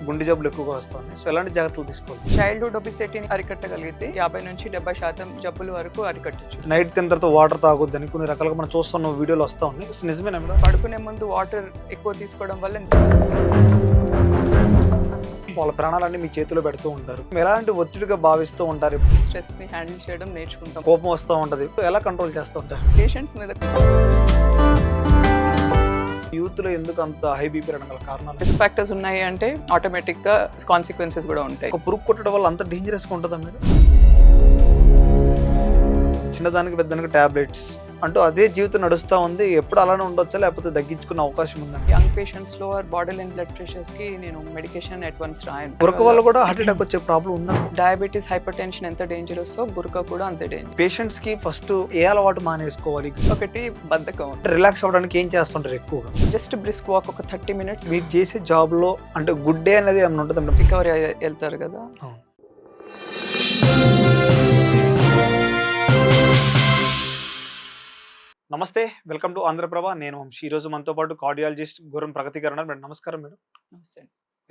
గుండె జబ్బులు ఎక్కువగా వస్తున్నాయి. సో ఎలాంటి జాగ్రత్తలు తీసుకోవాలి? చైల్డ్హుడ్ ఒబిసిటీని అరికట్టగలిగితే 50 నుంచి 70% జబ్బుల వరకు అరికట్టచ్చు. నైట్ తిన్న తర్వాత వాటర్ తాగొద్దని కొన్ని రకాలుగా మనం చూస్తున్న వీడియోలు వస్తూ ఉన్నాయి. సో నిజమేనా మేడం? పడుకునే ముందు వాటర్ ఎక్కువ తీసుకోవడం వల్ల వాళ్ళ ప్రాణాలన్నీ మీ చేతిలో పెడుతూ ఉంటారు. ఎలాంటి ఒత్తిడిగా భావిస్తూ ఉంటారు? స్ట్రెస్ ని హ్యాండిల్ చేయడం నేర్చుకుంటాం. కోపం వస్తూ ఉంటది, ఎలా కంట్రోల్ చేస్తూ ఉంటారు? పేషెంట్స్ మీద యూత్ లో ఎందుకు అంత హై బీపీ రావడం గల కారణాలు? రిస్క్ ఫ్యాక్టర్స్ ఉన్నాయి అంటే ఆటోమేటిక్ గా కాన్సిక్వెన్సెస్ కూడా ఉంటాయి. ఒక పురుగు కొట్టడం వల్ల అంత డేంజరస్ గా ఉంటుందా మేడం? చిన్నదానికి పెద్దదానికి టాబ్లెట్స్ అంటూ అదే జీవితం నడుస్తూ ఉంది. ఎప్పుడు అలానే ఉండొచ్చా లేకపోతే తగ్గించుకునే అవకాశం ఉందా? యంగ్ పేషెంట్స్ లో బాడీ బ్లడ్ ప్రెషర్స్ కి నేను మెడికేషన్ అడ్వాన్స్ రాయను. బురక వల్ల కూడా హార్ట్ అటాక్ వచ్చే ప్రాబ్లం ఉందా? డయాబెటీస్, హైపర్ టెన్షన్ ఎంత డేంజరస్ బురక కూడా అంతే డేంజర్. పేషెంట్స్ కి ఫస్ట్ ఏ అలవాటు మానేసుకోవాలి? ఒకటి బద్ధకం. రిలాక్స్ అవ్వడానికి ఏం చేస్తుంటారు ఎక్కువగా? జస్ట్ బ్రిస్క్ వాక్ ఒక 30 minutes. మీరు చేసే జాబ్ లో అంటే గుడ్ డే అనేది ఏమైనా ఉంటుంది? రికవరీ వెళ్తారు కదా. నమస్తే, వెల్కమ్ టు ఆంధ్రప్రభ. నేను వంశీ. ఈ రోజు మనతో పాటు కార్డియాలజిస్ట్ గుర్రం ప్రగతి గారు ఉన్నారు. మేడం నమస్కారం. మేడం నమస్తే.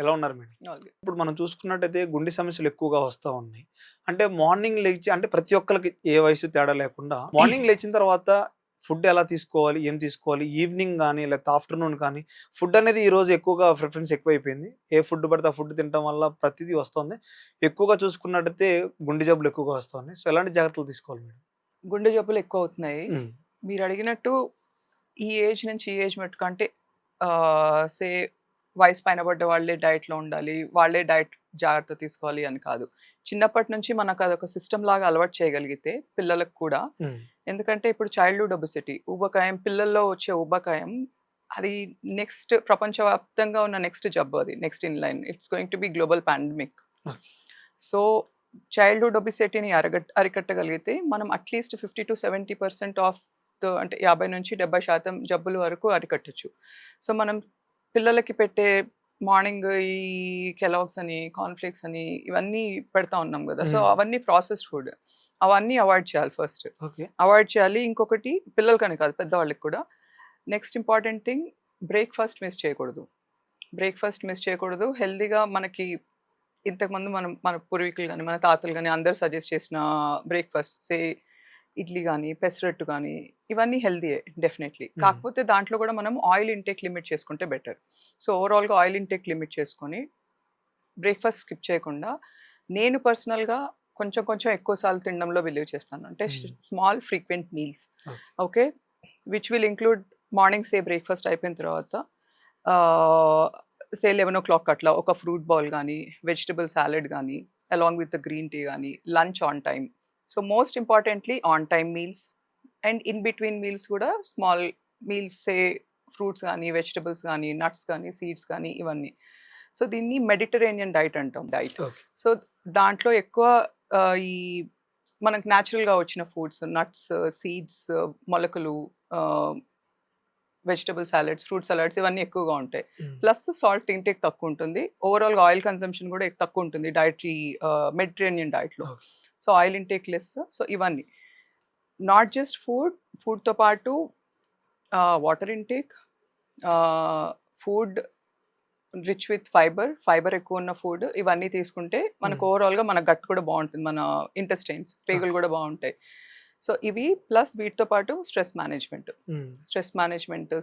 ఎలా ఉన్నారు మేడం? ఇప్పుడు మనం చూసుకున్నట్టయితే గుండె సమస్యలు ఎక్కువగా వస్తూ ఉన్నాయి. అంటే మార్నింగ్ లేచి, అంటే ప్రతి ఒక్కరికి ఏ వయసు తేడా లేకుండా మార్నింగ్ లేచిన తర్వాత ఫుడ్ ఎలా తీసుకోవాలి, ఏం తీసుకోవాలి, ఈవినింగ్ కానీ లేకపోతే ఆఫ్టర్నూన్ కానీ ఫుడ్ అనేది ఈ రోజు ఎక్కువగా ప్రిఫరెన్స్ ఎక్కువైపోయింది. ఏ ఫుడ్ పడితే ఆ ఫుడ్ తినడం వల్ల ప్రతిదీ వస్తుంది. ఎక్కువగా చూసుకున్నట్టయితే గుండె జబ్బులు ఎక్కువగా వస్తున్నాయి. సో ఎలాంటి జాగ్రత్తలు తీసుకోవాలి మేడం? గుండె జబ్బులు ఎక్కువ అవుతున్నాయి. మీరు అడిగినట్టు ఈ ఏజ్ నుంచి ఈ ఏజ్ మట్టుకు అంటే సే వయసు పైన పడ్డ వాళ్ళే డైట్లో ఉండాలి, వాళ్ళే డైట్ జాగ్రత్త తీసుకోవాలి అని కాదు. చిన్నప్పటి నుంచి మనకు అదొక సిస్టమ్ లాగా అలవాటు చేయగలిగితే పిల్లలకు కూడా, ఎందుకంటే ఇప్పుడు చైల్డ్హుడ్ ఒబిసిటీ ఊబకాయం, పిల్లల్లో వచ్చే ఊబకాయం అది నెక్స్ట్ ప్రపంచవ్యాప్తంగా ఉన్న నెక్స్ట్ జబ్బు, అది next in line. It's going to be global pandemic. So childhood ఒబిసిటీని అరికట్టగలిగితే మనం అట్లీస్ట్ 50 to 70% ఆఫ్ అంటే 50 నుంచి 70% జబ్బుల వరకు అరికట్టచ్చు. సో మనం పిల్లలకి పెట్టే మార్నింగ్ ఈ కెలాగ్స్ అని, కార్న్ఫ్లేక్స్ అని ఇవన్నీ పెడతా ఉన్నాం కదా. సో అవన్నీ ప్రాసెస్డ్ ఫుడ్, అవన్నీ అవాయిడ్ చేయాలి. ఫస్ట్ అవాయిడ్ చేయాలి. ఇంకొకటి పిల్లలకని కాదు, పెద్దవాళ్ళకి కూడా. Next important thing, breakfast miss చేయకూడదు. హెల్దీగా మనకి ఇంతకుముందు మన పూర్వీకులు కానీ మన తాతలు కానీ అందరు సజెస్ట్ చేసిన బ్రేక్ఫాస్ట్, సే ఇడ్లీ కానీ పెసరట్టు కానీ, ఇవన్నీ హెల్దీయే డెఫినెట్లీ. కాకపోతే దాంట్లో కూడా మనం ఆయిల్ ఇంటేక్ లిమిట్ చేసుకుంటే బెటర్. సో ఓవరాల్గా ఆయిల్ ఇంటేక్ లిమిట్ చేసుకొని బ్రేక్ఫాస్ట్ స్కిప్ చేయకుండా, నేను పర్సనల్గా కొంచెం ఎక్కువసార్లు తినడంలో బిలీవ్ చేస్తాను. అంటే small frequent meals, okay, which will include morning say breakfast అయిపోయిన తర్వాత సే 11 o'clock అట్లా ఒక ఫ్రూట్ బౌల్ కానీ, వెజిటబుల్ సాలెడ్ కానీ, అలాంగ్ విత్ గ్రీన్ టీ కానీ, lunch on time. So most importantly on time meals, and in between meals కూడా small meals, సే fruits కానీ, vegetables కానీ, నట్స్ కానీ, సీడ్స్ కానీ, ఇవన్నీ. సో దీన్ని మెడిటరేనియన్ డైట్ అంటాం. సో దాంట్లో ఎక్కువ ఈ మనకు న్యాచురల్గా వచ్చిన ఫుడ్స్, నట్స్, సీడ్స్, మొలకలు, వెజిటబుల్ సాలెడ్స్, ఫ్రూట్ సలాడ్స్, ఇవన్నీ ఎక్కువగా ఉంటాయి. ప్లస్ సాల్ట్ ఇంటేక్ తక్కువ ఉంటుంది. ఓవరాల్గా ఆయిల్ కన్సంప్షన్ కూడా తక్కువ ఉంటుంది డైటరీ మెడిటరేనియన్ డైట్లో. So oil intake less. So ఇవన్నీ నాట్ జస్ట్ ఫుడ్తో పాటు water intake, food rich with fibre ఎక్కువ ఉన్న ఫుడ్, ఇవన్నీ తీసుకుంటే మనకు ఓవరాల్గా మన గట్ కూడా బాగుంటుంది, మన ఇంటెస్టైన్స్, పేగులు కూడా బాగుంటాయి. సో ఇవి ప్లస్ వీటితో పాటు స్ట్రెస్ మేనేజ్మెంట్,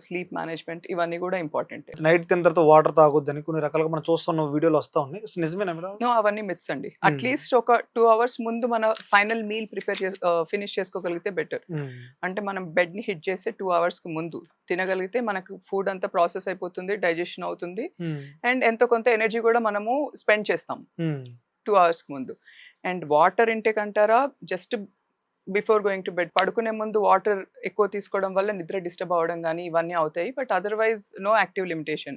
స్లీప్ మేనేజ్మెంట్, ఇవన్నీ కూడా ఇంపార్టెంట్. నైట్ తిన్న తర్వాత వాటర్ తాగొద్దని కొన్ని రకాలుగా మనం చూస్తున్న వీడియోలు వస్తూ ఉన్నాయి. నిజమేనా మేడం? అవన్నీ మిత్స్ అండి. అట్లీస్ట్ ఒక 2 hours ముందు మన ఫైనల్ మీల్ ఫినిష్ చేసుకోగలిగితే బెటర్. అంటే మనం బెడ్ ని హిట్ చేసే 2 hours ముందు తినగలిగితే మనకు ఫుడ్ అంతా ప్రాసెస్ అయిపోతుంది, డైజెషన్ అవుతుంది, అండ్ ఎంతో కొంత ఎనర్జీ కూడా మనము స్పెండ్ చేస్తాం 2 hours ముందు. అండ్ వాటర్ ఇంటేక్ అంటారా, just before going to bed, పడుకునే ముందు వాటర్ ఎక్కువ తీసుకోవడం వల్ల నిద్ర డిస్టర్బ్ అవ్వడం కానీ ఇవన్నీ అవుతాయి. But otherwise no active limitation.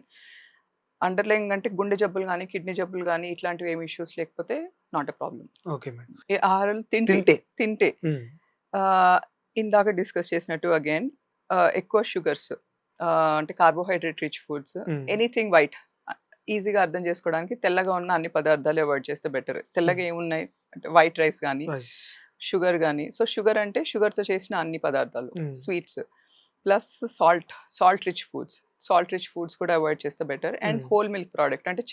Underline అంటే గుండె జబ్బులు కానీ, కిడ్నీ జబ్బులు కానీ, ఇట్లాంటివి ఏమి ఇష్యూస్ లేకపోతే not a problem. Okay madam. ఆహారాలు తింటే ఇందాక డిస్కస్ చేసినట్టు అగైన్ ఎక్కువ షుగర్స్, అంటే carbohydrate rich foods, anything white, ఈజీగా అర్థం చేసుకోవడానికి తెల్లగా ఉన్న అన్ని పదార్థాలు అవాయిడ్ చేస్తే బెటర్. తెల్లగా ఏమున్నాయి అంటే వైట్ రైస్ కానీ, షుగర్ కానీ. సో షుగర్ అంటే షుగర్తో చేసిన అన్ని పదార్థాలు, sweets, plus salt rich foods కూడా అవాయిడ్ చేస్తే better. And whole milk product అంటే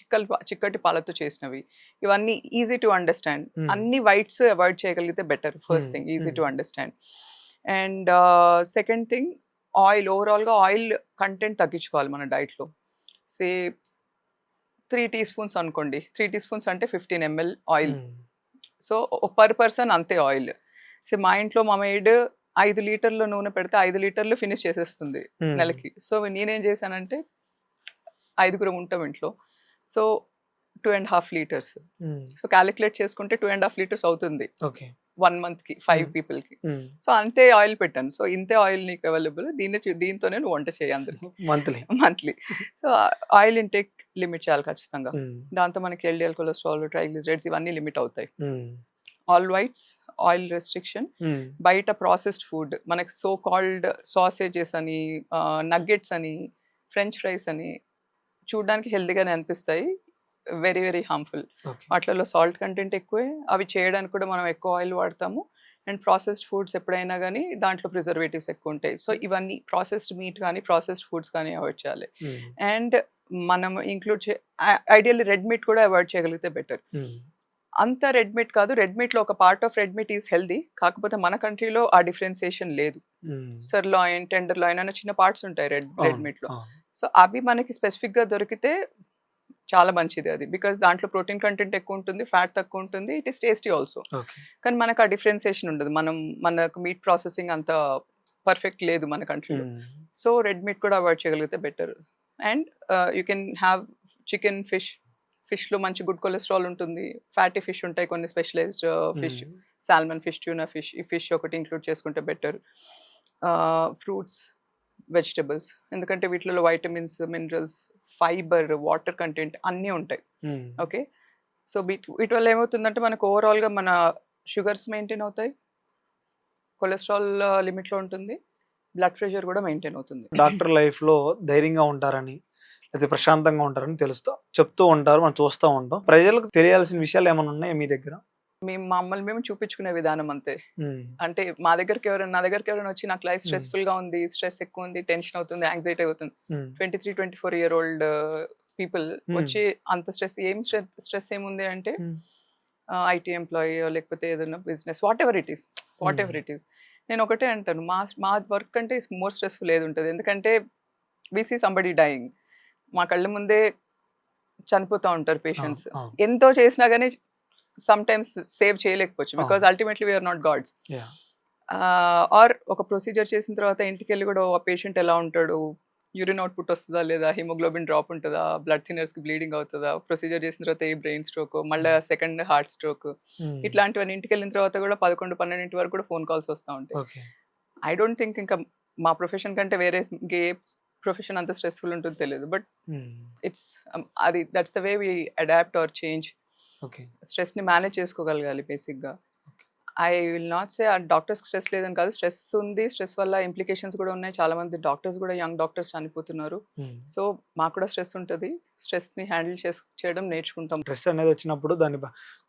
చిక్కటి పాలతో చేసినవి, ఇవన్నీ ఈజీ టు అండర్స్టాండ్. అన్ని వైట్స్ అవాయిడ్ చేయగలిగితే better. First thing easy to understand. And second thing ఓవరాల్గా ఆయిల్ కంటెంట్ తగ్గించుకోవాలి మన డైట్లో. సే 3 టీ స్పూన్స్ అనుకోండి, 3 టీ స్పూన్స్ అంటే 15 ml oil. So per person అంతే ఆయిల్. సో మా ఇంట్లో మా మెయిడ్ 5 లీటర్ల నూనె పెడితే 5 లీటర్లు ఫినిష్ చేసేస్తుంది నెలకి. సో నేనేం చేశానంటే 5గురం ఉంటాం ఇంట్లో, సో 2.5 లీటర్స్. సో క్యాలిక్యులేట్ చేసుకుంటే 2.5 లీటర్స్ అవుతుంది 1 monthకి 5 పీపుల్కి. సో అంతే ఆయిల్ పెట్టాను. సో ఇంతే ఆయిల్ నీకు అవైలబుల్, దీంతోనే నువ్వు వంట చేయి అందరికి monthly. So oil intake limit చేయాలి ఖచ్చితంగా. దాంతో మనకి ఎల్డిఎల్ కొలెస్ట్రాల్, ట్రైగ్లిజరైడ్స్ ఇవన్నీ లిమిట్ అవుతాయి. All whites, oil restriction. బయట ప్రాసెస్డ్ ఫుడ్ మనకి సో కాల్డ్ సాసేజెస్ అని, నగ్గెట్స్ అని, ఫ్రెంచ్ ఫ్రైస్ అని చూడడానికి హెల్తీగానే అనిపిస్తాయి, వెరీ వెరీ హార్మ్ఫుల్. వాటిలో సాల్ట్ కంటెంట్ ఎక్కువే, అవి చేయడానికి కూడా మనం ఎక్కువ ఆయిల్ వాడతాము. అండ్ ప్రాసెస్డ్ ఫుడ్స్ ఎప్పుడైనా కానీ దాంట్లో ప్రిజర్వేటివ్స్ ఎక్కువ ఉంటాయి. సో ఇవన్నీ ప్రాసెస్డ్ మీట్ కానీ ప్రాసెస్డ్ ఫుడ్స్ కానీ అవాయిడ్ చేయాలి. అండ్ మనం ఇంక్లూడ్ ఐడియల్లీ రెడ్ మీట్ కూడా అవాయిడ్ చేయగలిగితే బెటర్. అంత రెడ్ మీట్ కాదు, రెడ్ మీట్లో ఒక part of red meat is healthy, కాకపోతే మన కంట్రీలో ఆ డిఫరెన్సియేషన్ లేదు. సర్లాయిన్, టెండర్లాయిన్ అనే చిన్న పార్ట్స్ ఉంటాయి రెడ్ మీట్లో. సో అవి మనకి స్పెసిఫిక్గా దొరికితే చాలా మంచిది అది, బికాస్ దాంట్లో ప్రోటీన్ కంటెంట్ ఎక్కువ ఉంటుంది, ఫ్యాట్ తక్కువ ఉంటుంది, ఇట్ ఈస్ టేస్టీ ఆల్సో. కానీ మనకు ఆ డిఫరెన్సియేషన్ ఉండదు, మనకు మీట్ ప్రాసెసింగ్ అంత పర్ఫెక్ట్ లేదు మన కంట్రీలో. సో రెడ్ మీట్ కూడా అవాయిడ్ చేయగలిగితే better. And you can have chicken, ఫిష్లో మంచి గుడ్ కొలెస్ట్రాల్ ఉంటుంది, ఫ్యాటీ ఫిష్ ఉంటాయి కొన్ని specialised fish, salmon fish, tuna fish, ఈ ఫిష్ ఒకటి ఇంక్లూడ్ చేసుకుంటే బెటర్. ఫ్రూట్స్, వెజిటబుల్స్, ఎందుకంటే వీటిలో vitamins, minerals, fibre, water content అన్నీ ఉంటాయి. ఓకే, సో వీటి వల్ల ఏమవుతుందంటే మనకు ఓవరాల్గా మన షుగర్స్ మెయింటైన్ అవుతాయి, కొలెస్ట్రాల్ లిమిట్లో ఉంటుంది, బ్లడ్ ప్రెషర్ కూడా మెయింటైన్ అవుతుంది. డాక్టర్ లైఫ్లో ధైర్యంగా ఉంటారని, అయితే ప్రశాంతంగా ఉంటారని చెప్తూ ఉంటారు, మనం చూస్తూ ఉంటాం. ప్రజలకు తెలియాల్సిన విషయాలు ఏమైనా ఉన్నాయా మీ దగ్గర? మమ్మల్ని మేము చూపించుకునే విధానం అంతే. అంటే నా దగ్గరికి ఎవరైనా వచ్చి నాకు లైఫ్ స్ట్రెస్ఫుల్ గా ఉంది, స్ట్రెస్ ఎక్కువ ఉంది, టెన్షన్ అవుతుంది, యాంగ్జైటీ అవుతుంది, 23-24 year old పీపుల్ వచ్చి అంత స్ట్రెస్ ఏముంది అంటే ఐటీ ఎంప్లాయీ లేకపోతే ఏదైనా business, what ever it is, నేను ఒకటే అంటాను, మా వర్క్ అంటే మోర్ స్ట్రెస్ఫుల్ ఏది ఉంటుంది, ఎందుకంటే వి సీ సంబడి డైయింగ్, మా కళ్ళ ముందే చనిపోతూ ఉంటారు పేషెంట్స్. ఎంతో చేసినా కానీ సమ్ టైమ్స్ సేవ్ చేయలేకపోవచ్చు, because ultimately we are not gods. Or ఒక ప్రొసీజర్ చేసిన తర్వాత ఇంటికి వెళ్ళి కూడా ఆ పేషెంట్ ఎలా ఉంటాడు, యూరిన్ అవుట్పుట్ వస్తుందా లేదా, హిమోగ్లోబిన్ డ్రాప్ ఉంటుందా, బ్లడ్ థిన్నర్స్కి బ్లీడింగ్ అవుతుందా, ప్రొసీజర్ చేసిన తర్వాత ఏ బ్రెయిన్ స్ట్రోక్, మళ్ళీ సెకండ్ హార్ట్ స్ట్రోక్, ఇట్లాంటివన్నీ ఇంటికి వెళ్ళిన తర్వాత కూడా 11-12 వరకు కూడా ఫోన్ కాల్స్ వస్తూ ఉంటాయి. ఐ డోంట్ థింక్ ఇంకా మా ప్రొఫెషన్ కంటే వేరే ఏ ప్రొఫెషన్ అంత స్ట్రెస్ఫుల్ ఉంటుందో తెలియదు, బట్ ఇట్స్ అది that's the way we adapt or change. స్ట్రెస్ని మేనేజ్ చేసుకోగలగాలి బేసిక్గా. ఐ విల్ నాట్ సే ఆ డాక్టర్స్కి స్ట్రెస్ లేదని కాదు, స్ట్రెస్ ఉంది, స్ట్రెస్ వల్ల ఇంప్లికేషన్స్ కూడా ఉన్నాయి, చాలా మంది డాక్టర్స్ కూడా యంగ్ డాక్టర్స్ చనిపోతున్నారు. సో మాకు కూడా స్ట్రెస్ ఉంటుంది, స్ట్రెస్ని హ్యాండిల్ చేయడం నేర్చుకుంటాం. స్ట్రెస్ అనేది వచ్చినప్పుడు దాన్ని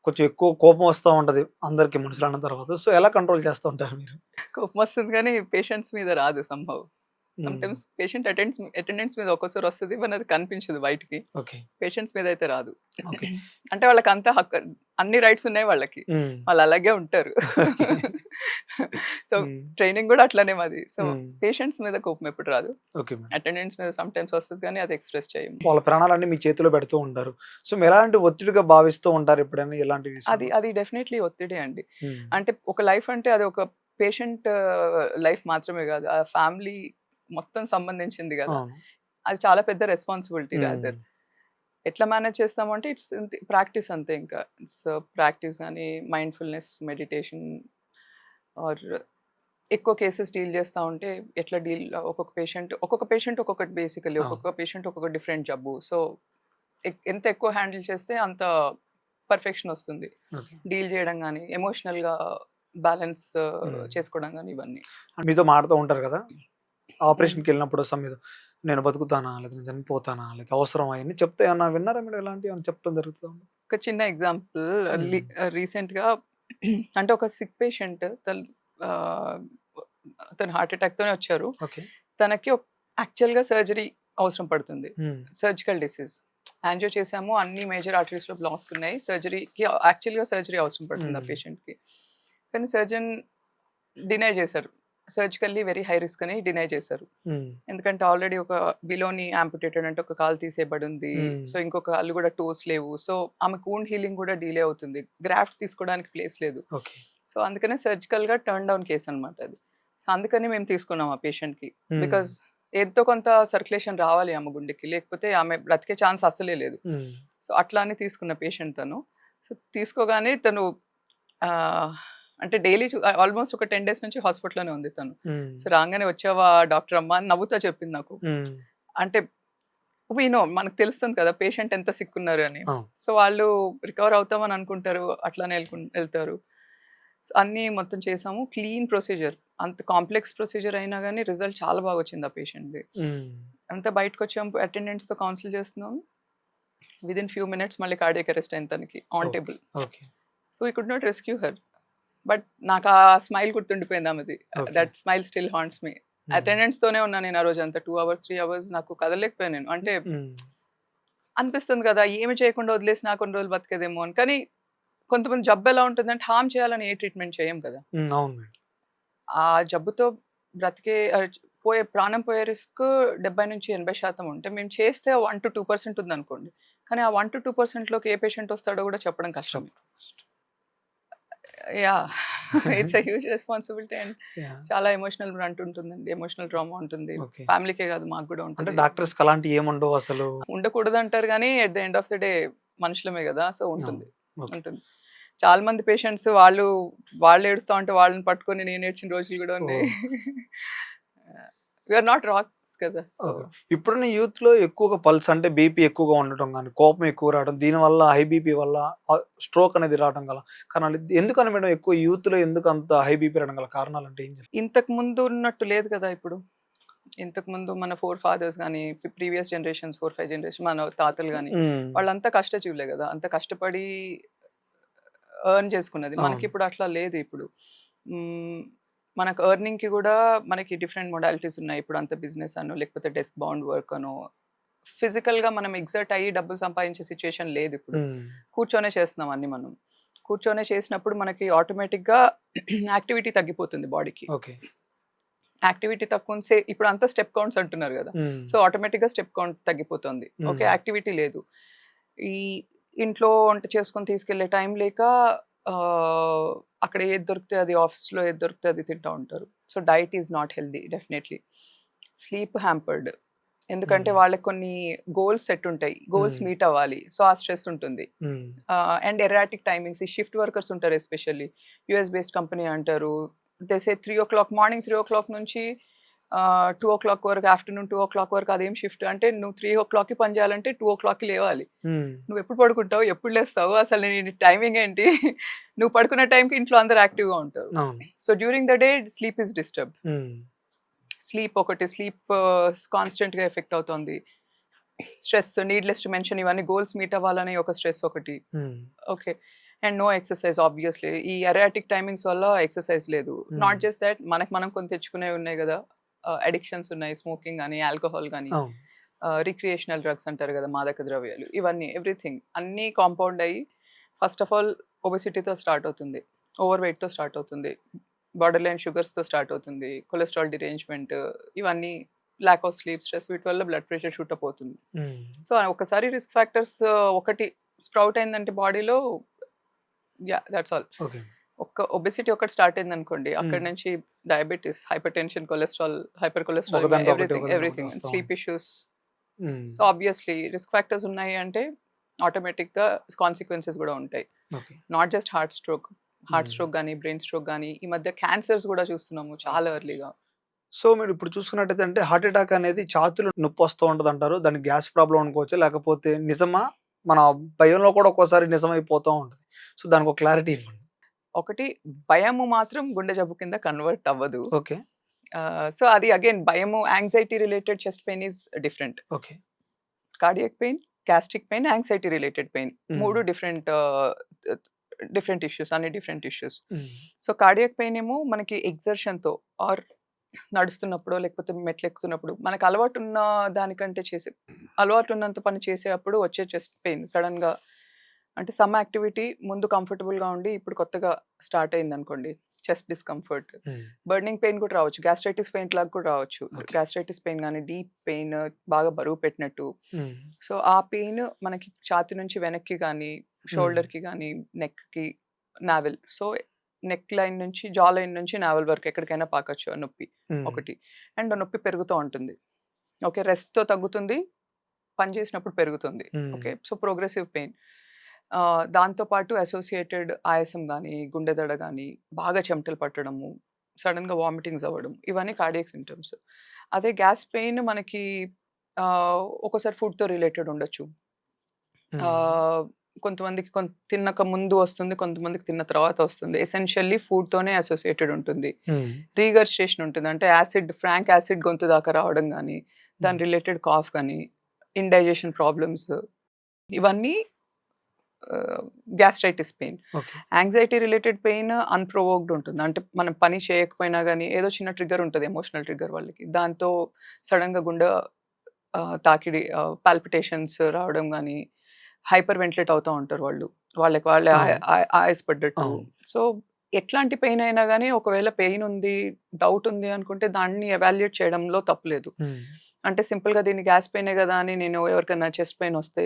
కొంచెం ఎక్కువ కోపం వస్తూ ఉంటుంది అందరికి మనుషులు అన్న తర్వాత, సో ఎలా కంట్రోల్ చేస్తూ ఉంటారు మీరు? కోపం వస్తుంది కానీ పేషెంట్స్ మీద రాదు సంభవ్. సమ్టైమ్స్ పేషెంట్ అటెండెన్స్ మీద ఒక్కోసారి వస్తుంది, కానీ అది కనిపించదు బయటికి. పేషెంట్స్ మీద అయితే రాదు. అంటే వాళ్ళకి అంత హక్కు, అన్ని రైట్స్ ఉన్నాయి వాళ్ళకి, వాళ్ళు అలాగే ఉంటారు. సో ట్రైనింగ్ కూడా అట్లానే మాది. సో పేషెంట్స్ మీద కోపం ఎప్పుడు రాదు, అటెండెన్స్ మీద సమ్ టైమ్స్ వస్తుంది, కానీ అది ఎక్స్ప్రెస్ చేయము. వాళ్ళ ప్రాణాలన్నీ మీ చేతిలో పెడుతూ ఉంటారు, సో మీరు ఎలాంటి ఒత్తిడిగా భావిస్తూ ఉంటారు ఎప్పుడైనా ఇలాంటివి? అది డెఫినెట్లీ ఒత్తిడి అండి. అంటే ఒక లైఫ్ అంటే అది ఒక పేషెంట్ లైఫ్ మాత్రమే కాదు, ఆ ఫ్యామిలీ మొత్తం సంబంధించింది కదా, అది చాలా పెద్ద రెస్పాన్సిబిలిటీ. రాదర్ ఎట్లా మేనేజ్ చేస్తామంటే ఇట్స్ ప్రాక్టీస్ అంతే, ఇంకా ఇట్స్ ప్రాక్టీస్. కానీ మైండ్ఫుల్నెస్, మెడిటేషన్, ఆర్ ఎక్కువ కేసెస్ డీల్ చేస్తూ ఉంటే ఎట్లా ఒక్కొక్క పేషెంట్ ఒక్కొక్కటి, బేసికలీ ఒక్కొక్క పేషెంట్ ఒక్కొక్క డిఫరెంట్ జబ్బు. సో ఎంత ఎక్కువ హ్యాండిల్ చేస్తే అంత పర్ఫెక్షన్ వస్తుంది డీల్ చేయడం కానీ, ఎమోషనల్గా బ్యాలెన్స్ చేసుకోవడం కానీ, ఇవన్నీ. మీతో మాట్లాడుతూ ఉంటారు కదా, ఆపరేషన్కి వెళ్ళినప్పుడు సమయం నేను బతుకుతానా లేదా నేను చనిపోతానా లేదా అవసరం అవన్నీ చెప్తే ఏమన్నా విన్నారా మీరు? ఎలాంటి అని చెప్పడం జరుగుతుంది? ఒక చిన్న ఎగ్జాంపుల్, రీసెంట్గా అంటే ఒక సిక్ పేషెంట్, తను హార్ట్ అటాక్తోనే వచ్చారు. తనకి యాక్చువల్గా సర్జరీ అవసరం పడుతుంది, సర్జికల్ డిసీజ్. యాంజియో చేసాము, అన్ని మేజర్ ఆర్టరీస్లో బ్లాక్స్ ఉన్నాయి, సర్జరీకి యాక్చువల్గా సర్జరీ అవసరం పడుతుంది ఆ పేషెంట్కి. కానీ సర్జన్ డినై చేశారు, సర్జికల్లీ వెరీ హై రిస్క్ అని డినై చేశారు. ఎందుకంటే ఆల్రెడీ ఒక బిలోని యాంపుటేటెడ్, అంటే ఒక కాలు తీసేయబడి ఉంది, సో ఇంకొక కాళ్ళు కూడా టోస్ లేవు, సో ఆమెకు వూండ్ హీలింగ్ కూడా డిలే అవుతుంది, గ్రాఫ్ట్స్ తీసుకోవడానికి ప్లేస్ లేదు. సో అందుకనే సర్జికల్గా టర్న్ డౌన్ కేసు అనమాట అది. సో అందుకని మేము తీసుకున్నాం ఆ పేషెంట్కి, బికాజ్ ఎంతో కొంత సర్క్యులేషన్ రావాలి ఆమె గుండెకి, లేకపోతే ఆమె బ్రతికే ఛాన్స్ అస్సలే లేదు. సో అట్లా అని తీసుకున్న పేషెంట్ తను. సో తీసుకోగానే తను అంటే డైలీ ఆల్మోస్ట్ ఒక 10 days నుంచి హాస్పిటల్లోనే ఉంది తను. సో రాగానే వచ్చావా డాక్టర్ అమ్మ అని నవ్వుతా చెప్పింది నాకు. అంటే నో, మనకు తెలుస్తుంది కదా పేషెంట్ ఎంత సిక్ ఉన్నారు అని. సో వాళ్ళు రికవర్ అవుతామని అనుకుంటారు, అట్లానే వెళ్తారు. సో అన్నీ మొత్తం చేసాము, క్లీన్ ప్రొసీజర్, అంత కాంప్లెక్స్ ప్రొసీజర్ అయినా కానీ రిజల్ట్ చాలా బాగా వచ్చింది ఆ పేషెంట్ది. అంతా బయటకు వచ్చాము, అటెండెంట్స్తో కౌన్సిల్ చేస్తున్నాము, విదిన్ ఫ్యూ మినిట్స్ మళ్ళీ కార్డియాక్ అరెస్ట్ అయింది తనకి on table. So we could not rescue her, but నాకు ఆ స్మైల్ గుర్తుండిపోయింది ఆమెది. That smile still haunts me. Attendants తోనే ఉన్నా నేను ఆ రోజు అంతా 2 hours 3 hours, నాకు కదలేకపోయాను నేను. అంటే అనిపిస్తుంది కదా ఏమి చేయకుండా వదిలేసి నాకు కొన్ని రోజులు బతికేదేమో అని. కానీ కొంతమంది జబ్బు ఎలా ఉంటుందంటే హార్మ్ చేయాలని ఏ ట్రీట్మెంట్ చేయం కదా. ఆ జబ్బుతో బ్రతికే ప్రాణం పోయే రిస్క్ 70 నుంచి 80% ఉంటే మేము చేస్తే 1 to 2% ఉంది అనుకోండి. కానీ ఆ 1 to 2%లోకి ఏ పేషెంట్ వస్తాడో కూడా చెప్పడం కష్టం. ఇట్స్ హ్యూజ్ రెస్పాన్సిబిలిటీ అండ్ చాలా ఎమోషనల్ బ్రంట్ ఉంటుందండి, ఎమోషనల్ ట్రామా ఉంటుంది, ఫ్యామిలీకే కాదు మాకు కూడా ఉంటుంది. డాక్టర్స్ అలాంటి ఏముండవు అసలు, ఉండకూడదు అంటారు కానీ at the end of the day మనుషులమే కదా, సో ఉంటుంది. చాలా మంది పేషెంట్స్ వాళ్ళు ఏడుస్తా ఉంటే వాళ్ళని పట్టుకొని నేను ఏడ్చిన రోజులు కూడా ఉన్నాయి. వీఆర్ నాట్ రాక్స్ కదా. ఇప్పుడున్న యూత్ లో ఎక్కువగా పల్స్ అంటే బీపీ ఎక్కువగా ఉండటం కానీ, కోపం ఎక్కువ రావడం, దీని వల్ల హై బీపీ వల్ల స్ట్రోక్ అనేది రావడం గల కారణాలు ఎందుకని మేడం? ఎక్కువ యూత్ లో ఎందుకు అంత హై బీపీ రావడం గల కారణాలు అంటే ఏం చెప్తారు? ఇంతకు ముందు ఉన్నట్టు లేదు కదా ఇప్పుడు. ఇంతకు ముందు మన 4 fathers కానీ, ప్రీవియస్ జనరేషన్స్ 4-5 జనరేషన్ మన తాతలు కానీ వాళ్ళంతా కష్టజీవులే కదా, అంత కష్టపడి ఎర్న్ చేసుకున్నది. మనకి ఇప్పుడు అట్లా లేదు. ఇప్పుడు మనకు ఎర్నింగ్కి కూడా మనకి డిఫరెంట్ మొడాలిటీస్ ఉన్నాయి. ఇప్పుడు అంత బిజినెస్ అనో లేకపోతే డెస్క్ బౌండ్ వర్క్ అనో ఫిజికల్గా మనం ఎగ్జర్ట్ అయ్యి డబ్బులు సంపాదించే సిచ్యుయేషన్ లేదు ఇప్పుడు. కూర్చొనే చేస్తున్నాం అన్ని. మనం కూర్చొనే చేసినప్పుడు మనకి ఆటోమేటిక్గా యాక్టివిటీ తగ్గిపోతుంది బాడీకి. యాక్టివిటీ తక్కువ ఇప్పుడు అంతా స్టెప్ కౌంట్స్ అంటున్నారు కదా, సో ఆటోమేటిక్గా స్టెప్ కౌంట్ తగ్గిపోతుంది. ఓకే, యాక్టివిటీ లేదు. ఈ ఇంట్లో వంట చేసుకొని తీసుకెళ్లే టైం లేక అక్కడ ఏది దొరికితే అది, ఆఫీస్లో ఏది దొరికితే అది తింటూ ఉంటారు. So diet is not healthy definitely. Sleep hampered, ఎందుకంటే వాళ్ళకి కొన్ని గోల్స్ సెట్ ఉంటాయి, గోల్స్ మీట్ అవ్వాలి, సో ఆ స్ట్రెస్ ఉంటుంది. అండ్ ఎరాటిక్ టైమింగ్స్, ఈ షిఫ్ట్ వర్కర్స్ ఉంటారు, ఎస్పెషల్లీ యుఎస్ బేస్డ్ కంపెనీ అంటారు, దేసే 3 o'clock మార్నింగ్ 3 o'clock నుంచి 2 o'clock వరకు, ఆఫ్టర్నూన్ 2 o'clock వరకు. అదేం షిఫ్ట్ అంటే నువ్వు 3 o'clockకి పని చేయాలంటే 2 o'clockకి లేవాలి. నువ్వు ఎప్పుడు పడుకుంటావు, ఎప్పుడు లేస్తావు, అసలు నీ టైమింగ్ ఏంటి? నువ్వు పడుకునే టైంకి ఇంట్లో అందరు యాక్టివ్గా ఉంటారు. So during the day sleep is disturb. Sleep కాన్స్టెంట్గా ఎఫెక్ట్ అవుతుంది. స్ట్రెస్, నీడ్లెస్ టు మెన్షన్, ఇవన్నీ గోల్స్ మీట్ అవ్వాలనే ఒక స్ట్రెస్ ఒకటి. Okay, and no exercise. Obviously ఈ ఎరాటిక్ టైమింగ్స్ వల్ల ఎక్సర్సైజ్ లేదు. నాట్ జస్ట్ దాట్, మనం కొన్ని తెచ్చుకునేవి ఉన్నాయి కదా, అడిక్షన్స్ ఉన్నాయి, స్మోకింగ్ కానీ, ఆల్కహాల్ కానీ, రిక్రియేషనల్ డ్రగ్స్ అంటారు కదా, మాదక ద్రవ్యాలు, ఇవన్నీ ఎవ్రీథింగ్ అన్నీ కాంపౌండ్ అయ్యి ఫస్ట్ ఆఫ్ ఆల్ ఒబెసిటీతో స్టార్ట్ అవుతుంది, ఓవర్ వెయిట్తో స్టార్ట్ అవుతుంది, బార్డర్ లైన్ షుగర్స్తో స్టార్ట్ అవుతుంది, కొలెస్ట్రాల్ డిరేంజ్మెంట్, ఇవన్నీ ల్యాక్ ఆఫ్ స్లీప్, స్ట్రెస్, వీటి వల్ల బ్లడ్ ప్రెషర్ షూట్ అప్ అవుతుంది. సో ఒకసారి రిస్క్ ఫ్యాక్టర్స్ ఒకటి స్ప్రౌట్ అయిందంటే బాడీలో, దట్స్ ఆల్. ఒక్క ఒబెసిటీ ఒకటి స్టార్ట్ అయింది అనుకోండి, అక్కడ నుంచి diabetes, hyper tension, cholesterol, hyper cholesterol, everything, sleep issues. So obviously risk factors ఉన్నాయి అంటే ఆటోమేటిక్గా కాన్సిక్వెన్సెస్ కూడా ఉంటాయి. నాట్ జస్ట్ హార్ట్ స్ట్రోక్ కానీ, బ్రెయిన్ స్ట్రోక్ కానీ, ఈ మధ్య క్యాన్సర్స్ కూడా చూస్తున్నాము చాలా ఎర్లీగా. సో మీరు ఇప్పుడు చూసుకున్నట్టయితే అంటే హార్ట్ అటాక్ అనేది ఛాతీలో నొప్పి వస్తూ ఉంటుంది అంటారు, దానికి గ్యాస్ ప్రాబ్లం అనుకోవచ్చు, లేకపోతే నిజమా? మన భయంలో కూడా ఒక్కోసారి నిజమైపోతూ ఉంటుంది. సో దానికి ఒక క్లారిటీ ఇవ్వండి. ఒకటి, భయము మాత్రం గుండె జబ్బు కింద కన్వర్ట్ అవ్వదు. ఓకే. సో అది అగైన్ భయము, anxiety related chest pain is different. Okay. Cardiac pain, gastric pain, anxiety related pain, మూడు డిఫరెంట్ ఇష్యూస్, అన్ని different issues. So cardiac pain ఏమో మనకి ఎగ్జర్షన్తో ఆర్ నడుస్తున్నప్పుడో లేకపోతే మెట్లు ఎక్కుతున్నప్పుడు మనకు అలవాటు ఉన్న దానికంటే అలవాటు ఉన్నంత పని చేసేటప్పుడు వచ్చే చెస్ట్ పెయిన్ సడన్‌గా అంటే సమ్ యాక్టివిటీ ముందు కంఫర్టబుల్‌గా ఉండి ఇప్పుడు కొత్తగా స్టార్ట్ అయిందనుకోండి చెస్ట్ డిస్కంఫర్ట్, బర్నింగ్ పెయిన్ కూడా రావచ్చు. గ్యాస్ట్రైటిస్ పెయిన్ లాగా కూడా రావచ్చు. ఓకే. గ్యాస్ట్రైటిస్ పెయిన్ గాని, డీప్ పెయిన్ బాగా బరువు పెట్టినట్టు. సో, ఆ పెయిన్ మనకి ఛాతీ నుంచి వెనక్కి గాని, షోల్డర్‌కి గాని, నెక్‌కి, నావెల్. సో, నెక్ లైన్ నుంచి, జా లైన్ నుంచి నావెల్ వరకు ఎక్కడికైనా పాకొచ్చు ఆ నొప్పి ఒకటి. అండ్ ఆ నొప్పి పెరుగుతూ ఉంటుంది. ఓకే. రెస్ట్‌తో తగ్గుతుంది. పని చేసినప్పుడు పెరుగుతుంది. ఓకే. So, progressive pain. దాంతో పాటు అసోసియేటెడ్ ఆయాసం గాని, గుండె దడ గాని, బాగా చెమటలు పట్టడము, సడెన్‌గా వామిటింగ్స్ అవ్వడం ఇవన్నీ కార్డియాక్ సింప్టమ్స్. అదే గ్యాస్ పెయిన్ మనకి ఒక్కోసారి ఫుడ్‌తో రిలేటెడ్ ఉండొచ్చు. ఆహ్, కొంతమందికి తిన్నక ముందు వస్తుంది. కొంతమందికి తిన్న తర్వాత వస్తుంది. ఎసెన్షియల్లీ ఫుడ్‌తోనే అసోసియేటెడ్ ఉంటుంది. రీగర్జిటేషన్ ఉంటుంది. అంటే ఫ్రాంక్ యాసిడ్ గొంతు దాకా రావడం గాని, దాని రిలేటెడ్ కాఫ్ గాని, ఇండైజెషన్ ప్రాబ్లమ్స్ ఇవన్నీ gastritis pain. Okay. Anxiety related pain unprovoked ఉంటుంది. అంటే మనం పని చేయకపోయినా గాని ఏదో చిన్న ట్రిగ్గర్ ఉంటది. ఎమోషనల్ ట్రిగ్గర్ వాళ్ళకి. దాంతో సడెన్‌గా గుండె తాకిడి పాల్పిటేషన్స్ రావడం గాని, హైపర్ వెంటిలేట్ అవుతా ఉంటారు వాళ్ళు. వాళ్ళకి వాళ్ళే అవును. ఆయాసపడ్డట్టు. అవును. సో, ఎట్లాంటి పెయిన్ అయినా గాని ఒకవేళ పెయిన్ ఉంది, డౌట్ ఉంది అనుకుంటే దాన్ని ఎవాల్యుయేట్ చేయడంలో తప్పు లేదు. అంటే సింపుల్‌గా దీన్ని గ్యాస్ పెయినే గదా! అని నేను ఎవరికైనా చెస్ట్ పెయిన్ వస్తే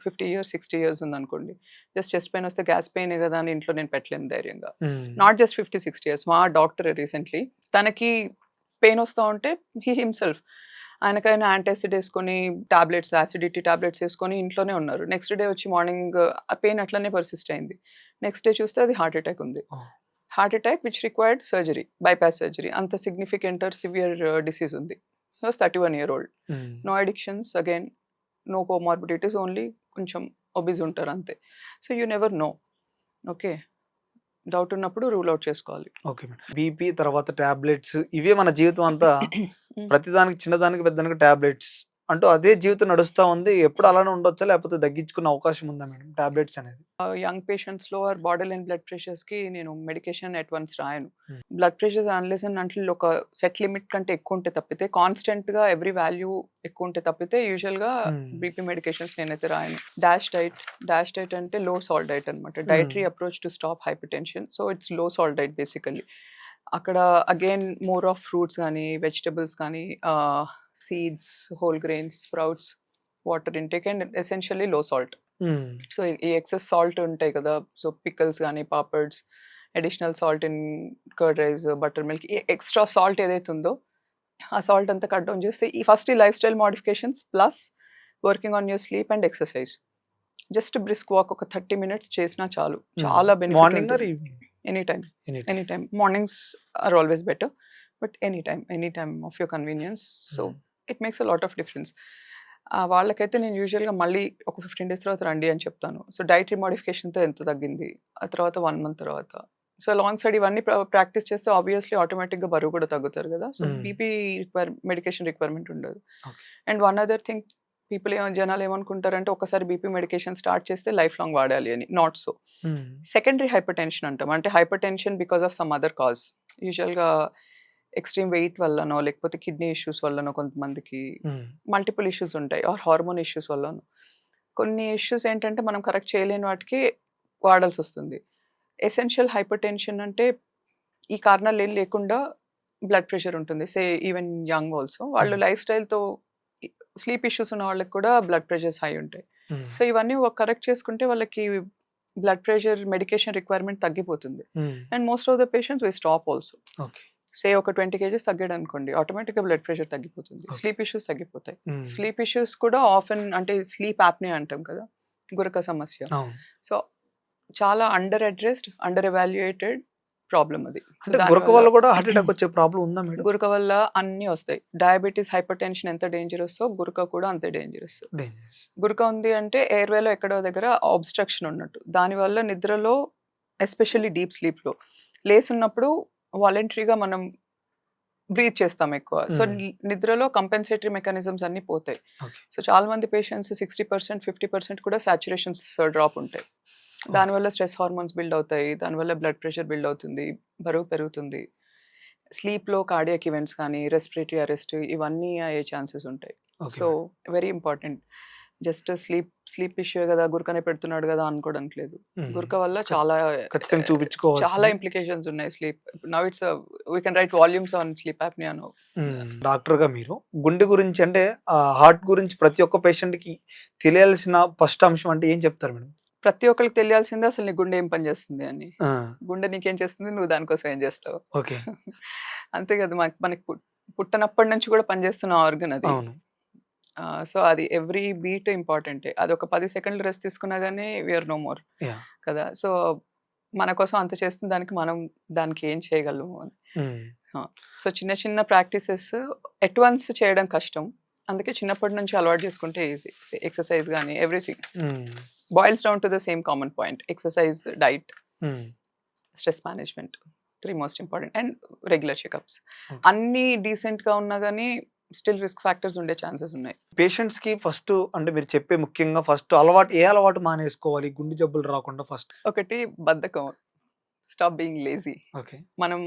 50 ఇయర్స్, 60 ఇయర్స్ ఉందనుకోండి. జస్ట్ చెస్ట్ పెయిన్ వస్తే గ్యాస్ పెయినే గదా! అని ఇంట్లో నేను పెట్టలేను ధైర్యంగా. Not just 50, 60 years. మా డాక్టరే రీసెంట్‌లీ తనకి పెయిన్ వస్తా ఉంటే హిమ్సెల్ఫ్ ఆయనకైనా యాంటాసిడ్ యేసుకొని టాబ్లెట్స్, యాసిడిటీ టాబ్లెట్స్ యేసుకొని ఇంట్లోనే ఉన్నారు. నెక్స్ట్ డే వచ్చి మార్నింగ్ ఆ పెయిన్ అట్లనే పర్సిస్ట్ అయింది. నెక్స్ట్ డే చూస్తే అది హార్ట్ అటాక్ ఉంది. Oh! Heart attack which required surgery, bypass surgery. అంత సిగ్నిఫికెంట్ ఆర్ సివియర్ డిసీజ్ ఉంది. He was 31 year old. No addictions again, no comorbidities, only కొంచెం ఒబీస్ ఉంటారు అంతే. So, you never know. Okay. Doubt ఉన్నప్పుడు rule out చేసుకోవాలి. Okay madam. BP తర్వాత tablets ఇవే మన జీవితం అంతా హ్మ్. ప్రతిదానికి చిన్నదానికి పెద్దదానికి టాబ్లెట్స్ అంటూ అదే జీవితం నడుస్తా ఉంది. ఎప్పుడు అలానే ఉండొచ్చా? లేకపోతే తగ్గించుకునే అవకాశం ఉందా మేడం టాబ్లెట్స్ అనేది? యంగ్ పేషెంట్స్‌లో ఆర్ బార్డర్ లైన్ బ్లడ్ ప్రెషర్స్‌కి నేను మెడికేషన్ అట్ వన్స్ రాయను. Hmm. Blood pressures unless and until ఒక సెట్ లిమిట్ కంటే ఎక్కువ ఉంటే తప్పితే, కాన్స్టెంట్‌గా ఎవ్రీ వాల్యూ ఎక్కువ ఉంటే తప్పితే యూజువల్‌గా బీపీ మెడికేషన్స్ నేనైతే రాయను. డాష్ డైట్ అంటే లో సాల్ట్ డైట్ అనమాట. Dietary approach to stop hypertension. So, it's లో సాల్ట్ డైట్ బేసికల్లీ. అక్కడ అగైన్ మోర్ ఆఫ్ ఫ్రూట్స్ గానీ, వెజిటబుల్స్ కానీ, seeds, whole grains, sprouts, water intake and essentially లో సాల్ట్. సో, ఈ ఎక్సెస్ సాల్ట్ ఉంటాయి కదా! సో, పికిల్స్ గాని, papads, additional salt in curd rice, butter milk, ఈ ఎక్స్‌ట్రా సాల్ట్ ఏదైతే ఉందో, ఆ సాల్ట్ అంతా కట్ డౌన్ చేస్తే ఈ life style modifications plus working on your sleep and exercise. Just brisk walk ఒక 30 మినిట్స్ చేసినా చాలు. చాలా బెనిఫిట్ మార్నింగ్ ఆర్ ఉంటుంది. Evening? Any time. Any any time. Mornings are always better. But any time of your convenience. So, it makes a lot of difference. వాళ్ళకైతే నేను యూజువల్‌గా మళ్ళీ ఒక 15 డేస్ తర్వాత రండి అని చెప్తాను. సో, డైటరీ మోడిఫికేషన్‌తో ఎంత తగ్గింది? ఆ తర్వాత 1 మంత్ తర్వాత. సో, లాంగ్ సైడ్ ఇవన్నీ ప్రాక్టీస్ చేస్తే ఆబ్వియస్లీ ఆటోమేటిక్‌గా బరువు కూడా తగ్గుతారు కదా! సో, బీపీ మెడికేషన్ రిక్వైర్మెంట్ ఉండదు. Okay. And one other thing, జనాలు ఏమనుకుంటారంటే ఒకసారి బీపీ మెడికేషన్ స్టార్ట్ చేస్తే లైఫ్ లాంగ్ వాడాలి అని. Not so. Secondary hyper tension అంటాం. అంటే hyper tension because of some other cause. యూజువల్‌గా ఎక్స్‌ట్రీమ్ వెయిట్ వల్లనో, లేకపోతే కిడ్నీ ఇష్యూస్ వల్లనో కొంతమందికి మల్టిపుల్ ఇష్యూస్ ఉంటాయి. ఆర్ హార్మోన్ ఇష్యూస్ వల్లనో. కొన్ని ఇష్యూస్ ఏంటంటే మనం కరెక్ట్ చేయలేని వాటికి వాడాల్సొస్తుంది. ఎసెన్షియల్ హైపర్ టెన్షన్ అంటే ఈ కారణాలు ఏం లేకుండా బ్లడ్ ప్రెషర్ ఉంటుంది. Even young also. వాళ్ళు లైఫ్ స్టైల్‌తో స్లీప్ ఇష్యూస్ ఉన్న వాళ్ళకి కూడా బ్లడ్ ప్రెషర్స్ హై ఉంటాయి. సో, ఇవన్నీ కరెక్ట్ చేసుకుంటే వాళ్ళకి బ్లడ్ ప్రెషర్ మెడికేషన్ రిక్వైర్మెంట్ తగ్గిపోతుంది. And most of the patients we stop also. Okay. ఒక 20 కేజీస్ తగ్గాడనుకోండి, ఆటోమేటిక్‌గా బ్లడ్ ప్రెషర్ తగ్గిపోతుంది. ఓకే. స్లీప్ ఇష్యూస్ తగ్గిపోతాయి. స్లీప్ ఇష్యూస్ కూడా ఆఫెన్ అంటే స్లీప్ యాప్నియా అంటాం కదా! గురక సమస్య. అవును. సో, చాలా under addressed, under evaluated problem అది. సో, అంటే గురక దానివల్ల వల్ల కూడా హార్ట్ అటాక్ వచ్చే ప్రాబ్లమ్ ఉందా మేడం? గురక వల్ల అన్నీ వస్తాయి. డయాబెటిస్, హైపర్ టెన్షన్ ఎంత డేంజరస్సో గురక కూడా అంతే డేంజరస్. డేంజరస్. గురక ఉంది అంటే ఎయిర్‌వేలో ఎక్కడో దగ్గర ఆబ్‌స్ట్రక్షన్ ఉన్నట్టు. దానివల్ల నిద్రలో ఎస్పెషల్లీ డీప్ స్లీప్‌లో లేసున్నప్పుడు వాలంటరీగా మనం బ్రీత్ చేస్తాం ఎక్కువ. సో, నిద్రలో కంపెన్సేటరీ మెకానిజమ్స్ అన్నీ పోతాయి. ఓకే. సో, చాలా మంది పేషెంట్స్ 60%, 50% కూడా సాచురేషన్స్ డ్రాప్ ఉంటాయి. దానివల్ల స్ట్రెస్ హార్మోన్స్ బిల్డ్ అవుతాయి. దానివల్ల బ్లడ్ ప్రెషర్ బిల్డ్ అవుతుంది. బరువు పెరుగుతుంది. స్లీప్‌లో కార్డియాక్ ఈవెంట్స్ కానీ, రెస్పిరేటరీ అరెస్ట్ ఇవన్నీ అయ్యే ఛాన్సెస్ ఉంటాయి. Okay so, madam. Very important. Just sleep ఇష్యూయే గదా! గురకనే పెడుతున్నాడు గదా! అనుకోవడానికి లేదు. హ్మ్. గురక వల్ల ఖ చాలా ఖచ్చితంగా చాలా చూపించుకోవాల్సిందే. ఇంప్లికేషన్స్ ఉన్నాయి sleep. Now it's we can write volumes on sleep apnoea now. డాక్టర్‌గా మీరు గుండె గురించి అంటే హార్ట్ గురించి ప్రతి ఒక్క పేషెంట్‌కి తెలియాల్సిన ఫస్ట్ అంశం అంటే ఏం చెప్తారు మేడం? ప్రతి ఒక్కళ్ళకి తెలియాల్సిందే అసలు నీ గుండె ఏం పని చేస్తుంది అని. ఆ! గుండె నీకేం చేస్తుంది? నువ్వు దానికోసం ఏం చేస్తావు? ఓకే. అంతే కదా! మనకి పుట్టనప్పటి నుంచి కూడా పనిచేస్తున్న ఆర్గన్ అది. అవును. సో, అది ఎవ్రీ బీట్ ఇంపార్టెంటే. అదొక 10 సెకండ్లు రెస్ట్ తీసుకున్నా గాని we are no more yeah! కదా! సో, మన కోసం అంత చేస్తున్న దానికి మనం దానికి ఏం చేయగలము అని. హ్మ్. ఆ! సో, చిన్న చిన్న ప్రాక్టీసెస్ ఎట్ వన్స్ చేయడం కష్టం. అందుకే చిన్నప్పటి నుంచి అలవాటు చేసుకుంటే ఈజీ. ఎక్సర్‌సైజ్ గాని everything hmm. Boils down to the same common point. Exercise, diet, hmm. Stress management 3 most important and regular checkups. Okay. అన్నీ డీసెంట్‌గా ఉన్నా గాని స్టిల్ రిస్క్ ఫ్యాక్టర్స్ ఉండే ఛాన్సెస్ ఉన్నాయి. పేషెంట్స్‌కి ఫస్ట్ అంటే మీరు చెప్పే ముఖ్యంగా ఫస్ట్ అలవాటు ఏ అలవాటు మానేసుకోవాలి? గుండె జబ్బులు రాకుండా ఫస్ట్? ఒకటి బద్ధకం. Stop being lazy. ఓకే. మనం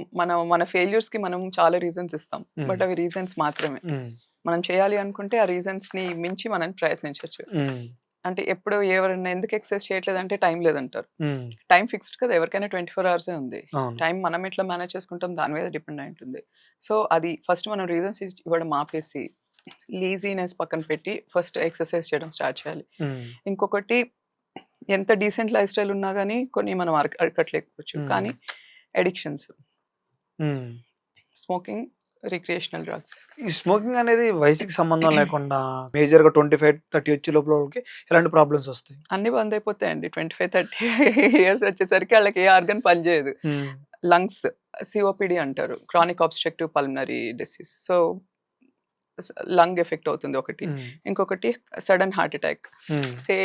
మన ఫెయిల్యూర్స్‌కి మనం చాలా రీజన్స్ ఇస్తాం. హ్మ్. బట్ అవి రీజన్స్ మాత్రమే. హ్మ్. మనం చేయాలి అనుకుంటే ఆ రీజన్స్‌ని మించి మనం ప్రయత్నించొచ్చు. హ్మ్. అంటే ఎప్పుడు ఎవరైనా ఎందుకు ఎక్సర్సైజ్ చేయట్లేదంటే టైం లేదంటారు. హ్మ్. టైం ఫిక్స్డ్ కదా! ఎవరికైనా 24 అవర్సే ఉంది. అవును. టైం మనం ఎట్లా మేనేజ్ చేసుకుంటాం దాని మీద డిపెండ్ అయి ఉంటుంది. సో, అది ఫస్ట్ మనం రీజన్స్ ఇవ్వడం ఆపేసి లేజీనెస్ పక్కన పెట్టి ఫస్ట్ ఎక్సర్సైజ్ చేయడం స్టార్ట్ చేయాలి. హ్మ్. ఇంకొకటి ఎంత డీసెంట్ లైఫ్ స్టైల్ ఉన్నా గాని కొన్ని మనం అరికట్టలేకపోవచ్చు. హ్మ్. కానీ అడిక్షన్స్, హ్మ్. స్మోకింగ్, రిక్రియేషనల్ డ్రగ్స్ ఈ స్మోకింగ్ అనేది వయసుకి సంబంధం లేకుండా మేజర్‌గా 25, 30 వచ్చే లోపల వాళ్ళకి ఎలాంటి ప్రాబ్లమ్స్ వస్తాయి? అన్నీ బందయిపోతాయండి. 25, 30 ఇయర్స్ వచ్చేసరికి ఆళ్ళకి ఏ ఆర్గాన్ పనిచేయదు. హ్మ్. లంగ్స్ సీఓపీడీ అంటారు. Chronic obstructive pulmonary disease. So, lung effect అవుతుంది ఒకటి. హ్మ్. ఇంకొకటి సడెన్ హార్ట్ అటాక్. హ్మ్. సే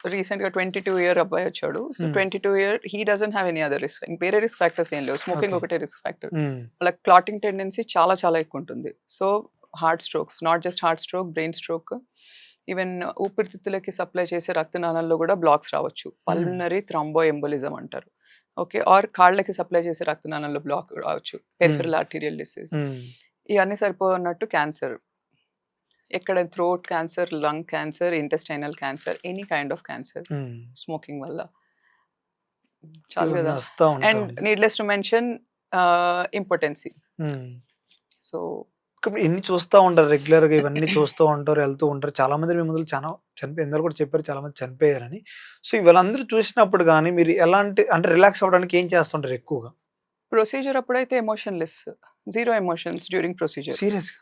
రీసెంట్‌గా 22 ఇయర్ అబ్బాయి వచ్చాడు. So, hmm. 22 year he doesn't have any other risk. వేరే రిస్క్ ఫ్యాక్టర్స్ ఏం లేవు. Smoking okay. ఒకటే రిస్క్ ఫ్యాక్టర్. హ్మ్. వాళ్ళకి క్లాటింగ్ టెండెన్సీ చాలా చాలా ఎక్కువ ఉంటుంది. So, heart strokes, not just heart stroke, brain stroke, even ఊపిరితిత్తులకి సప్లై చేసే రక్తనాళాల్లో కూడా బ్లాక్స్ రావచ్చు. హ్మ్. పల్మనరీ థ్రాంబో ఎంబోలిజం అంటారు. ఓకే. ఆర్ కాళ్ళకి సప్లై చేసే రక్తనాళాల్లో బ్లాక్ రావచ్చు. Hmm. Peripheral arterial disease. Hmm. ఇవన్నీ సరిపోనట్టు క్యాన్సర్. ఎక్కడ throat cancer, lung cancer, intestinal cancer, any kind of cancer hmm. Smoking వల్ల. చాలు ఇవన్నీ గదా! వస్తా అండ్ ఉంటాయండి. Needless to mention importancy. Hmm. So, ఇప్పుడు ఇన్ని చూస్తా ఉంటారు రెగ్యులర్‌గా ఇవన్నీ చూస్తూ ఉంటారు, ఎళ్తూ ఉంటారు. చాలామంది మీ ముందుల చాలా చనిపోయి ఇందాక కూడా చెప్పారు చాలామంది చనిపోయారని. సో, వీళ్ళందరూ చూసినప్పుడు గాని మీరు ఎలాంటి అంటే రిలాక్స్ అవ్వడానికి ఏం చేస్తుంటారు ఎక్కువగా? ప్రొసీజర్ అప్పుడైతే emotionless. Zero emotions during procedure. సీరియస్‌గా?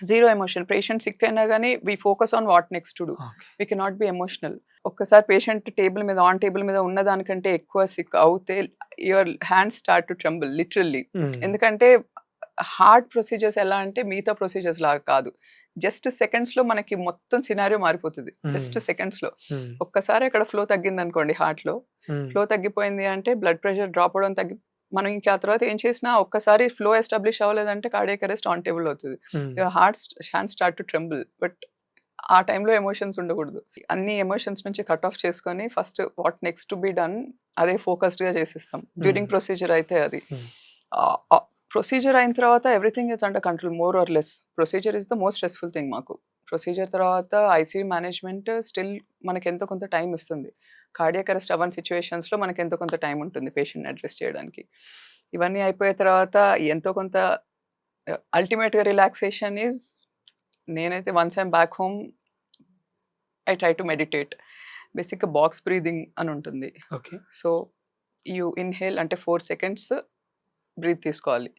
Zero emotion. పేషెంట్ సిక్ అయినా గాని we focus on what next to do. Okay. We cannot be emotional. ఒక్కసారి పేషెంట్ ఆన్ టేబుల్ మీద ఉన్న దానికంటే ఎక్కువ సిక్ అవుతే your hands start to tremble literally. Hmm. ఎందుకంటే హార్ట్ ప్రొసీజర్స్ ఎలా అంటే మిగతా ప్రొసీజర్స్ లాగా కాదు. జస్ట్ సెకండ్స్‌లో మనకి మొత్తం సినారియో మారిపోతది. హ్మ్. జస్ట్ సెకండ్స్‌లో. హ్మ్. ఒక్కసారి అక్కడ ఫ్లో తగ్గిందనుకోండి హార్ట్‌లో, హ్మ్. ఫ్లో తగ్గిపోయింది అంటే బ్లడ్ ప్రెషర్ డ్రాప్ అవ్వడం మనం ఇంకా ఆ తర్వాత ఏం చేసినా ఒక్కసారి ఫ్లో ఎస్టాబ్లిష్ అవ్వలేదంటే కార్డియాక్ అరెస్ట్ ఆన్ టేబుల్ అవుతది. Hmm. Your hands start to tremble. But ఆ టైంలో ఎమోషన్స్ ఉండకూడదు. అన్ని ఎమోషన్స్ నుంచి కట్ ఆఫ్ చేసుకొని first what next to be done అదే ఫోకస్డ్‌గా చేసేస్తాం. హ్మ్. డ్యూరింగ్ ప్రొసీజర్ అయితే అది. హ్మ్. ఆహ్, ఆహ్, ప్రొసీజర్ అయిన తర్వాత everything is under control more or less. Procedure is the most stressful thing మాకు. ప్రొసీజర్ తర్వాత ఐసీయూ మేనేజ్‌మెంట్ స్టిల్ మనకెంతో కొంత టైం ఇస్తుంది. కార్డియాక్ అరెస్ట్ అవ్వని సిట్యుయేషన్స్‌లో మనకెంతో కొంత టైం ఉంటుంది పేషెంట్‌ని అడ్రెస్ చేయడానికి. ఇవన్నీ అయిపోయిన తర్వాత ఎంతో కొంత అల్టిమేట్‌గా రిలాక్సేషన్ ఈస్ నేనైతే once I'm back home I try to meditate. బేసిక్‌గా బాక్స్ బ్రీతింగ్ అని ఉంటుంది. ఓకే. సో, యూ ఇన్‌హేల్ అంటే 4 సెకండ్స్ బ్రీత్ తీసుకోవాలి.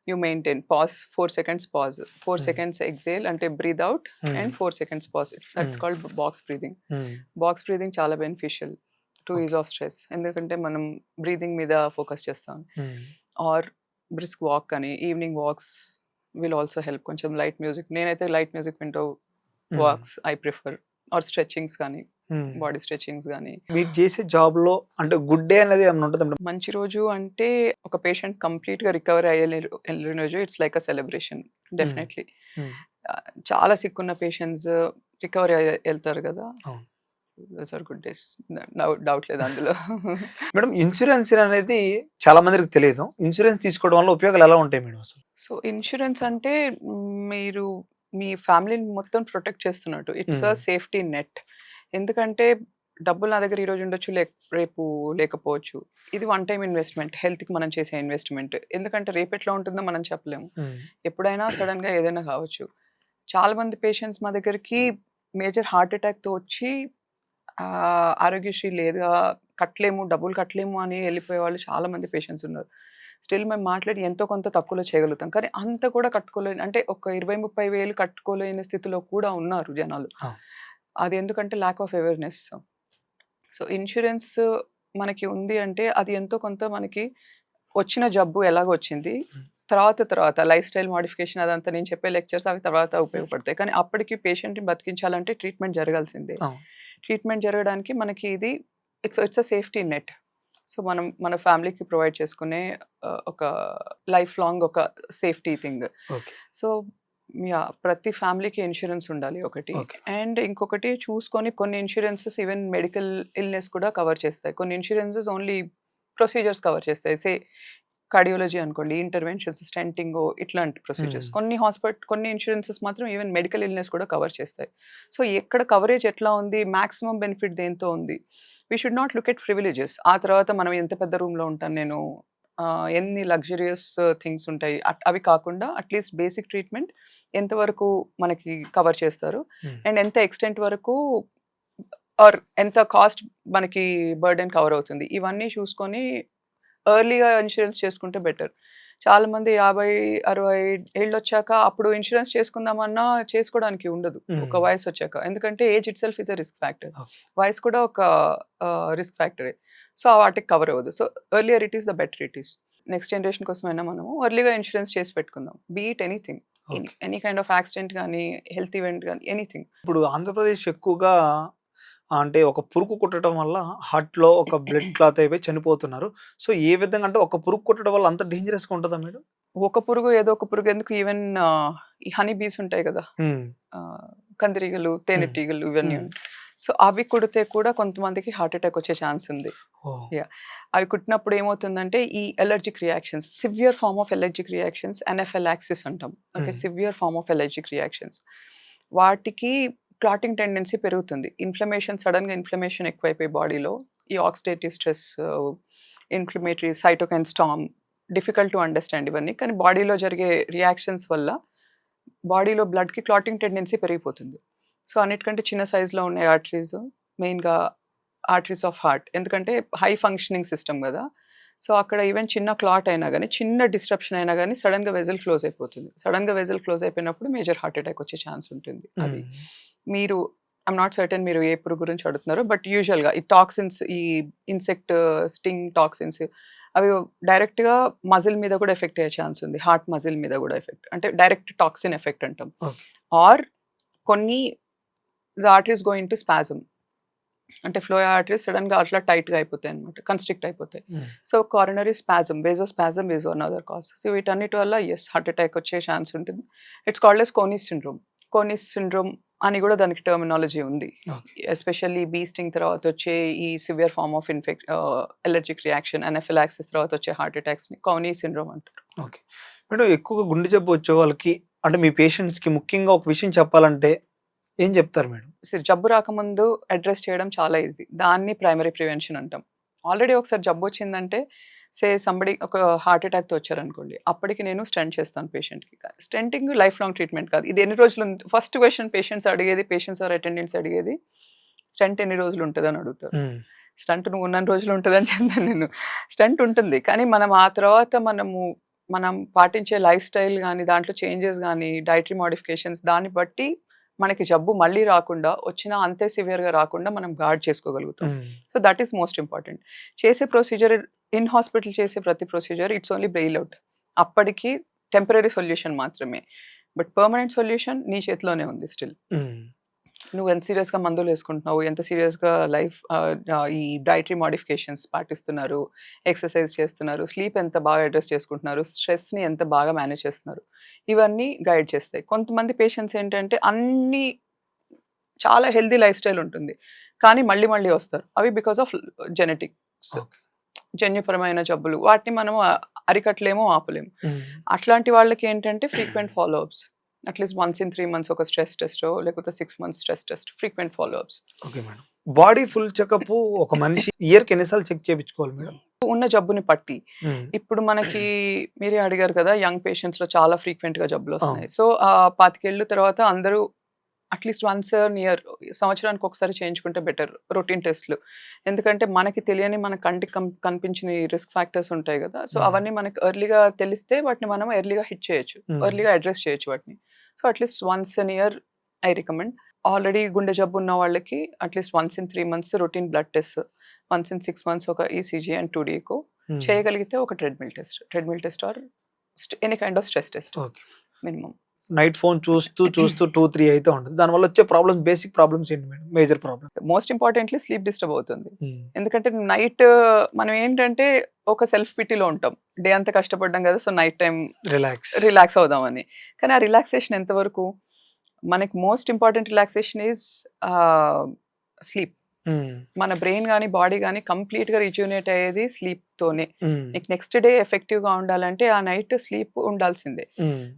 You maintain pause 4 seconds pause. 4 హ్మ్. సెకండ్స్ ఎక్సేల్ అంటే బ్రీత్ ఔట్ హ్మ్. And 4 seconds pause. దట్స్ హ్మ్. Called box breathing. హ్మ్. బాక్స్ బ్రీతింగ్ చాలా beneficial to is okay. Of stress. ఎందుకంటే మనం బ్రీతింగ్ మీద ఫోకస్ చేస్తాం. హ్మ్. ఆర్ బ్రిస్క్ వాక్ అని evening walks will also help. కొంచెం లైట్ మ్యూజిక్ నేనైతే లైట్ మ్యూజిక్ వింటూ hmm. Walks I prefer. Or stretchings కానీ, హ్మ్. బాడీ స్ట్రెచింగ్స్ గానీ. మీరు చేసే జాబ్‌లో అంటే గుడ్ డే అనేది ఏమన్నా ఉంటదా మేడం? మంచి రోజు అంటే ఒక పేషెంట్ కంప్లీట్‌గా రికవర్ ఎళ్ళిన రోజు it's like a celebration hmm. Definitely. Hmm. చాలా సిక్ ఉన్న పేషెంట్స్ రికవరీ ఎళ్తారు గదా! అవును. Those are good days. Doubt లేదు అందులో. మేడం ఇన్సూరెన్స్ అనేది చాలా మందికి తెలియదు. ఇన్సూరెన్స్ తీసుకోవడం వల్ల ఉపయోగాలు ఎలా ఉంటాయి మేడం అసలు? సో ఇన్సూరెన్స్ అంటే మీరు మీ ఫ్యామిలీని మొత్తం ప్రొటెక్ట్ చేస్తున్నట్టు. ఇట్స్ అ హ్మ్. Safety net. ఎందుకంటే డబ్బులు నా దగ్గర ఈరోజు ఉండొచ్చు, రేపు లేకపోవచ్చు. ఇది వన్ టైమ్ ఇన్వెస్ట్మెంట్. హెల్త్‌కి మనం చేసే ఇన్వెస్ట్మెంట్. ఎందుకంటే రేపు ఎట్లా ఉంటుందో మనం చెప్పలేము. హ్మ్. ఎప్పుడైనా సడెన్‌గా ఏదైనా కావచ్చు. చాలా మంది పేషెంట్స్ మా దగ్గరికి మేజర్ హార్ట్ అటాక్‌తో వచ్చి ఆరోగ్యశ్రీ లేదా కట్టలేము, డబ్బులు కట్టలేము అని వెళ్ళిపోయే వాళ్ళు చాలా మంది పేషెంట్స్ ఉన్నారు. స్టిల్ మేము మాట్లాడి ఎంతో కొంత తక్కువలో చేయగలుగుతాం. కానీ అంత కూడా కట్టుకోలేని అంటే ఒక 20, 30 వేలు కట్టుకోలేని స్థితిలో కూడా ఉన్నారు జనాలు. ఆ! అది ఎందుకంటే lack of awareness. So insurance మనకి ఉంది అంటే అది ఎంతో కొంత మనకి వచ్చిన జబ్బు ఎలాగో వచ్చింది. హ్మ్. తర్వాత లైఫ్ స్టైల్ మోడిఫికేషన్ అదంతా నేను చెప్పే లెక్చర్స్ అవి తర్వాత ఉపయోగపడతాయి. కానీ అప్పటికి పేషెంట్‌ని బతికించాలంటే ట్రీట్మెంట్ జరగాల్సిందే. అవును. ట్రీట్మెంట్ జరగడానికి మనకి ఇది it's a safety net. So మనం మన ఫ్యామిలీకి ప్రొవైడ్ చేసుకునే ఒక లైఫ్ లాంగ్ ఒక safety thing. Okay. So yeah! ప్రతి ఫ్యామిలీకి ఇన్స్యూరెన్స్ ఉండాలి ఒకటి. ఓకే. అండ్ ఇంకొకటి చూసుకొని కొన్ని ఇన్స్యూరెన్సెస్ ఈవెన్ మెడికల్ ఇల్‌నెస్ కూడా కవర్ చేస్తాయి. కొన్ని ఇన్స్యూరెన్సెస్ ఓన్లీ ప్రొసీజర్స్ కవర్ చేస్తాయి. కార్డియాలజీ అనుకోండి, ఇంటర్వెన్షన్స్, స్టెంటింగో ఇట్లాంటి ప్రొసీజర్స్. హ్మ్. కొన్ని ఇన్స్యూరెన్సెస్ మాత్రం ఈవెన్ మెడికల్ ఇల్‌నెస్ కూడా కవర్ చేస్తాయి. సో ఎక్కడ కవరేజ్ ఎట్లా ఉంది? మాక్సిమం బెనిఫిట్ దేనితో ఉంది? We should not look at privileges. ఆ తర్వాత మనం ఎంత పెద్ద రూమ్‌లో ఉంటాను నేను, ఎన్ని లగ్జరియస్ థింగ్స్ ఉంటాయి. అవి కాకుండా అట్‌లీస్ట్ బేసిక్ ట్రీట్మెంట్ ఎంతవరకు మనకి కవర్ చేస్తారు? హ్మ్. అండ్ ఎంత ఎక్స్‌టెంట్ వరకు ఆర్ ఎంత కాస్ట్ మనకి బర్డెన్ కవర్ అవుతుంది? ఇవన్నీ చూసుకొని ఎర్లీగా ఇన్స్యూరెన్స్ చేసుకుంటే బెటర్. చాలామంది 50, 60 ఏళ్ళొచ్చాక అప్పుడు ఇన్స్యూరెన్స్ చేసుకుందామన్నా చేసుకోవడానికి ఉండదు. ఒక హ్మ్. వయసొచ్చాక. ఎందుకంటే age itself is a risk factor. Okay. వయసు కూడా ఒక రిస్క్ ఫ్యాక్టరే. సో, వాటికి కవర్ అవ్వదు. So, earlier it is the better it is. Next generation కోసమైనా మనము ఎర్లీగా ఇన్స్యూరెన్స్ చేసి పెట్టుకుందాం. Be it anything. Okay. Any kind of accident గాని, హెల్త్ ఈవెంట్ గాని ఎనీథింగ్. ఇప్పుడు ఆంధ్రప్రదేశ్ ఎక్కువగా అంటే ఒక పురుగు కుట్టడం వల్ల హార్ట్‌లో ఒక బ్లడ్ క్లాత్ అయిపోయి చనిపోతున్నారు. సో, ఏ విధంగా అంటే ఒక పురుగు కుట్టడం వల్ల అంత డేంజరస్‌గా ఉంటదా మేడం? ఒక పురుగు ఏదో ఒక పురుగు ఎందుకు ఈవెన్ ఈ హనీ బీస్ ఉంటాయి గదా! హ్మ్. కందిరీగలు, హ్మ్. తేనెటీగలు ఇవన్నీ హ్మ్. ఉంటాయి. సో, అవి కుడితే కూడా కొంతమందికి హార్ట్ అటాక్ వచ్చే ఛాన్స్ ఉంది. ఓహ్! యాహ్! అవి కుట్టినప్పుడు ఏమవుతుందంటే ఈ allergic reactions, severe form of allergic reactions anaphylaxis అంటాం. Okay. Hmm. Severe form of allergic reactions. వాటికి క్లాటింగ్ టెండెన్సీ పెరుగుతుంది. సడెన్‌గా ఇన్‌ఫ్లమేషన్ ఎక్కువైపోయి బాడీలో ఈ oxidative stress, inflammatory cytokine storm, difficult to understand ఇవన్నీ. కానీ బాడీలో జరిగే రియాక్షన్స్ వల్ల బాడీలో బ్లడ్‌కి క్లాటింగ్ టెండెన్సీ పెరిగిపోతుంది. సో, అన్నిటికంటే చిన్న సైజ్‌లో ఉన్న ఆర్టరీస్ మెయిన్‌గా ఆర్టరీస్ ఆఫ్ హార్ట్. ఎందుకంటే హై ఫంక్షనింగ్ సిస్టమ్ గదా! సో, అక్కడ ఈవెన్ చిన్న క్లాట్ అయినా గాని, చిన్న డిస్ట్రప్షన్ అయినా గాని సడెన్‌గా వెసెల్ క్లోజ్ అయిపోతుంది. సడెన్‌గా వెసెల్ క్లోజ్ అయిపోయినప్పుడు మేజర్ హార్ట్ అటాక్ వచ్చే ఛాన్స్ ఉంటుంది. అది. హ్మ్. మీరు ఐయామ్ నాట్ సర్టెన్ మీరు ఏ పురుగు గురించి అడుగుతున్నారో. బట్ యూజువల్‌గా ఈ టాక్సిన్స్, ఈ ఇన్సెక్ట్ స్టింగ్ టాక్సిన్స్ అవి డైరెక్ట్‌గా మజిల్ మీద కూడా ఎఫెక్ట్ అయ్యే ఛాన్స్ ఉంది. హార్ట్ మజిల్ మీద కూడా ఎఫెక్ట్. అంటే డైరెక్ట్ టాక్సిన్ ఎఫెక్ట్ అంటాం. ఓకే. ఆర్ కొన్ని the arteries go into spasm. అంటే ఫ్లో ఆర్టరీస్ సడెన్‌గా అట్లా టైట్‌గా అయిపోతాయన్నమాట. కన్‌స్ట్రిక్ట్ అయిపోతాయి. Hmm. So, coronary spasm, vasospasm is another cause. So, వీటన్నిటి వల్ల హార్ట్ అటాక్ వచ్చే ఛాన్స్ ఉంటుంది. It's called as Kounis syndrome. Kounis syndrome అని కూడా దానికి టర్మినాలజీ ఉంది. ఓకే. ఎస్పెషల్లీ బీ స్టింగ్ తర్వాత వచ్చే ఈ severe form of allergic reaction, anaphylaxis తర్వాత వచ్చే హార్ట్ అటాక్స్‌ని కోనీ సిండ్రోమ్ అంటారు. ఓకే. మేడం ఎక్కువగా గుండె జబ్బు వచ్చే వాళ్ళకి అంటే మీ పేషెంట్స్‌కి ముఖ్యంగా ఒక విషయం చెప్పాలంటే ఏం చెప్తారు మేడం? జబ్బు రాకముందు అడ్రెస్ చేయడం చాలా ఈజీ. దాన్ని ప్రైమరీ ప్రివెన్షన్ అంటాం. ఆల్రెడీ ఒకసారి జబ్బొచ్చిందంటే సంబడి ఒక హార్ట్ అటాక్‌తో వచ్చారనుకోండి. అప్పటికి నేను స్టంట్ చేస్తాను పేషెంట్‌కి. స్టంటింగ్ లైఫ్ లాంగ్ ట్రీట్మెంట్ కాదు. ఇది ఎన్ని రోజులు first question patients or attendants అడిగేది స్టంట్ ఎన్ని రోజులు ఉంటదని అడుగుతారు. హ్మ్. స్టంట్ నువ్వు ఉన్నన్ని రోజులు ఉంటదని చెప్తాను నేను. స్టంట్ ఉంటుంది. కానీ మనం ఆ తర్వాత మనం పాటించే లైఫ్ స్టైల్ గాని, దాంట్లో చేంజెస్ గాని, డైటరీ మోడిఫికేషన్స్ దాన్ని బట్టి మనకి జబ్బు మళ్ళీ రాకుండా, వచ్చినా అంతే సివియర్‌గా రాకుండా మనం గార్డ్ చేసుకోగలుగుతాం. హ్మ్. So, that is most important. చేసే ప్రొసీజర్ ఇన్ హాస్పిటల్ చేసే ప్రతి procedure it's only bail out. అప్పటికి టెంపరరీ సొల్యూషన్ మాత్రమే. బట్ పర్మనెంట్ సొల్యూషన్ నీ చేతిలోనే ఉంది స్టిల్. హ్మ్. నువ్వు ఎంత సీరియస్‌గా మందులేసుకుంటున్నావు, ఎంత సీరియస్‌గా ఈ డైటరీ మోడిఫికేషన్స్ పాటిస్తున్నారు, ఎక్సర్‌సైజ్ చేస్తున్నారు, స్లీప్ ఎంత బాగా అడ్రెస్ చేసుకుంటున్నారు, స్ట్రెస్‌ని ఎంత బాగా మేనేజ్ చేస్తున్నారు. ఇవన్నీ గైడ్ చేస్తాయి. కొంతమంది పేషెంట్స్ ఏంటంటే చాలా హెల్తీ లైఫ్ స్టైల్ ఉంటుంది. కానీ మళ్ళీ మళ్ళీ వస్తారు. అవి బికాస్ ఆఫ్ జెనెటిక్స్, ఓకే. జన్యుపరమైన జబ్బులు. వాటిని మనం అరికట్టలేము, ఆపలేము. అట్లాంటి వాళ్ళకి ఏంటంటే frequent follow ups, at least once in 3 months ఒక స్ట్రెస్ టెస్ట్ లేకపోతే 6 months stress test, frequent follow ups. Okay madam. Body full checkup ఒక మనిషి ఇయర్కి ఎన్నిసార్లు చెక్ చేయించుకోవాలి మేడం? ఉన్న జబ్బుని పట్టి. ఇప్పుడు మనకి మీరే అడిగారు కదా, యంగ్ పేషెంట్స్ లో చాలా ఫ్రీక్వెంట్ గా జబ్బులు వస్తున్నాయి. సో 25 ఏళ్ళ తర్వాత అందరూ అట్లీస్ట్ వన్స్ ఇయర్, సంవత్సరానికి ఒకసారి చేయించుకుంటే బెటర్ రొటీన్ టెస్ట్లు. ఎందుకంటే మనకి తెలియని, మన కంటికి కనిపించిన రిస్క్ ఫ్యాక్టర్స్ ఉంటాయి కదా. సో అవన్నీ మనకి ఎర్లీగా తెలిస్తే వాటిని మనం ఎర్లీగా హిట్ చేయొచ్చు, ఎర్లీగా అడ్రస్ చేయొచ్చు వాటిని. So at least once an year I recommend. Already గుండె జబ్బు ఉన్న వాళ్ళకి at least once in 3 months routine blood test, once in 6 months ఒక ఈసీజీ అండ్ 2D ఎకో చేయగలిగితే ఒక treadmill test or any kind of stress test minimum. Night phone చూస్తూ 2-3 అయితే ఉంటుంది. దానివల్ల వచ్చే ప్రాబ్లమ్స్, బేసిక్ ప్రాబ్లమ్స్ ఏంటి madam? Major problem? Most importantly sleep disturb అవుతుంది. ఎందుకంటే నైట్ మనం ఏంటంటే ఒక సెల్ఫ్ పిటీలో ఉంటాం, డే అంతా కష్టపడ్డాం కదా, సో నైట్ టైం రిలాక్స్ అవుదామని. కానీ ఆ రిలాక్సేషన్ ఎంతవరకు? మనకి most important relaxation is sleep. మన బ్రెయిన్ కానీ బాడీ కానీ కంప్లీట్ గా రిజ్యూనేట్ అయ్యేది స్లీప్ తోనే. నీకు నెక్స్ట్ డే ఎఫెక్టివ్ గా ఉండాలంటే ఆ నైట్ స్లీప్ ఉండాల్సిందే.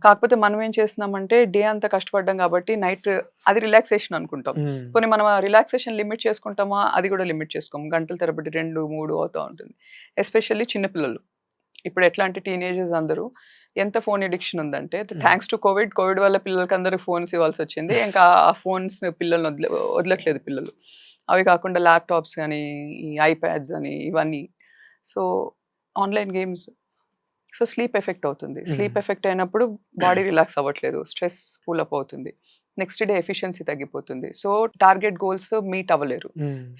కాకపోతే మనం ఏం చేస్తున్నామంటే డే అంతా కష్టపడ్డాం కాబట్టి నైట్ అది రిలాక్సేషన్ అనుకుంటాం. కొన్ని మనం రిలాక్సేషన్ లిమిట్ చేసుకుంటామా, అది కూడా లిమిట్ చేసుకోము. గంటల తరబడి 2-3 అవుతూ ఉంటుంది. ఎస్పెషల్లీ చిన్నపిల్లలు. ఇప్పుడు ఎట్లా అంటే టీనేజర్స్ అందరూ ఎంత ఫోన్ ఎడిక్షన్ ఉందంటే, థ్యాంక్స్ టు కోవిడ్ వల్ల పిల్లలకి అందరికి ఫోన్స్ ఇవ్వాల్సి వచ్చింది. ఇంకా ఆ ఫోన్స్ పిల్లల్ని వదలట్లేదు పిల్లలు. అవి కాకుండా ల్యాప్టాప్స్ కానీ, ఈ ఐప్యాడ్స్ అని, ఇవన్నీ. So online games. So sleep effect అవుతుంది. స్లీప్ ఎఫెక్ట్ అయినప్పుడు బాడీ రిలాక్స్ అవ్వట్లేదు, స్ట్రెస్ పూలప్ అవుతుంది, నెక్స్ట్ డే ఎఫిషియన్సీ తగ్గిపోతుంది. సో టార్గెట్ గోల్స్ మీట్ అవ్వలేరు,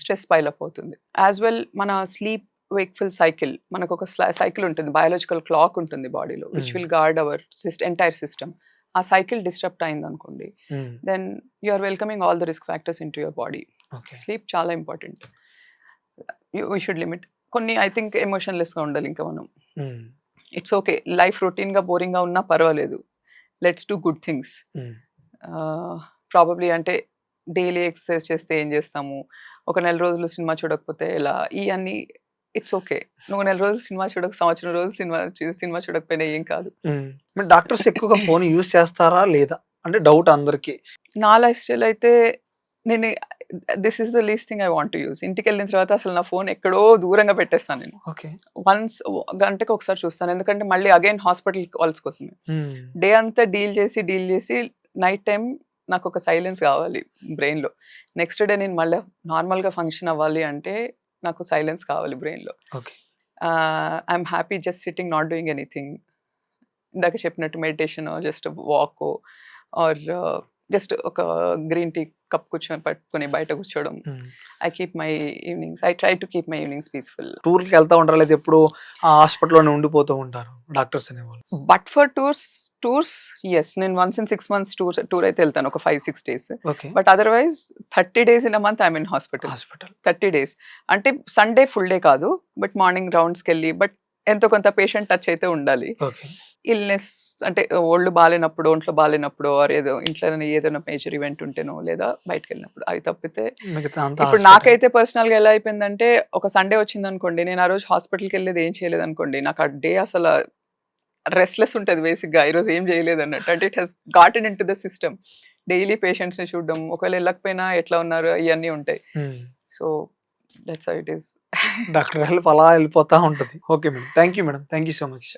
స్ట్రెస్ పైలప్ అవుతుంది. యాజ్ వెల్ మన స్లీప్ వేక్ఫుల్ సైకిల్, మనకు ఒక సైకిల్ ఉంటుంది, బయాలజికల్ క్లాక్ ఉంటుంది బాడీలో, which will guard our entire system. ఆ సైకిల్ డిస్టర్బ్ అయింది అనుకోండి, then you are welcoming all the risk factors into your body. Sleep చాలా ఇంపార్టెంట్. We should limit. కొన్ని ఐ థింక్ ఎమోషన్లెస్గా ఉండాలి. ఇంకా మనం ఇట్స్ ఓకే, లైఫ్ రొటీన్గా బోరింగ్గా ఉన్నా పర్వాలేదు, let's do good things. Probably అంటే డైలీ ఎక్సర్సైజ్ చేస్తే ఏం చేస్తాము, ఒక నెల రోజులు సినిమా చూడకపోతే ఎలా, ఇవన్నీ ఇట్స్ ఓకే. నువ్వు నెల రోజులు సినిమా చూడక, సంవత్సరం రోజులు సినిమా చూడకపోయినా ఏం కాదు. డాక్టర్స్ ఎక్కువగా ఫోన్ యూజ్ చేస్తారా లేదా అంటే డౌట్ అందరికి. నా లైఫ్ స్టైల్ అయితే నేను this is the least thing I want to use. ఇంటికి వెళ్ళిన తర్వాత అసలు నా ఫోన్ ఎక్కడో దూరంగా పెట్టేస్తాను నేను. వన్స్ గంటకి ఒకసారి చూస్తాను, ఎందుకంటే మళ్ళీ అగైన్ హాస్పిటల్ కాల్స్ కోసమే. డే అంతా డీల్ చేసి నైట్ టైం నాకు ఒక సైలెన్స్ కావాలి బ్రెయిన్లో. నెక్స్ట్ డే నేను మళ్ళీ నార్మల్గా ఫంక్షన్ అవ్వాలి అంటే నాకు సైలెన్స్ కావాలి బ్రెయిన్లో. I'm happy just sitting, not doing anything. ఇందాక చెప్పినట్టు meditation, just walk, or just ఒక గ్రీన్ టీ కప్ పట్టుకొని బయట కూర్చోవడం. I keep my evenings, I try to keep my evenings peaceful. టూర్కి వెళ్తా ఉంటారు లేదా ఎప్పుడు హాస్పిటల్లోనే ఉండిపోతూ ఉంటారు డాక్టర్స్ అనేవాళ్ళు? బట్ ఫర్ టూర్స్ ఎస్, నేను వన్స్ ఇన్ 6 months టూర్ అయితే వెళ్తాను, ఒక 5-6 days. But otherwise 30 days in a month I'm in hospital. 30 days అంటే సండే ఫుల్ డే కాదు, బట్ మార్నింగ్ రౌండ్స్కి వెళ్ళి, బట్ ఎంతో కొంత పేషెంట్ టచ్ అయితే ఉండాలి. ఇల్నెస్ అంటే ఒంట్లో బాగాలేనప్పుడు ఆర్ ఏదో ఇంట్లో ఏదైనా మేజర్ ఈవెంట్ ఉంటేనో, లేదా బయటకు వెళ్ళినప్పుడు, అవి తప్పితే ఇప్పుడు నాకైతే పర్సనల్ గా ఎలా అయిపోయిందంటే, ఒక సండే వచ్చింది అనుకోండి, నేను ఆ రోజు హాస్పిటల్కి వెళ్ళేది ఏం చేయలేదు అనుకోండి, నాకు ఆ డే అసలు రెస్ట్లెస్ ఉంటుంది బేసిక్ గా, ఈరోజు ఏం చేయలేదు అన్నట్టు. అంటే it has gotten in to the system. Daily patients ని చూడడం, ఒకవేళ వెళ్ళకపోయినా ఎట్లా ఉన్నారు ఇవన్నీ ఉంటాయి. So that's how it is. Doctor help అలా వెళ్ళిపోతా ఉంటుంది. Okay madam, thank you madam, thank you so much.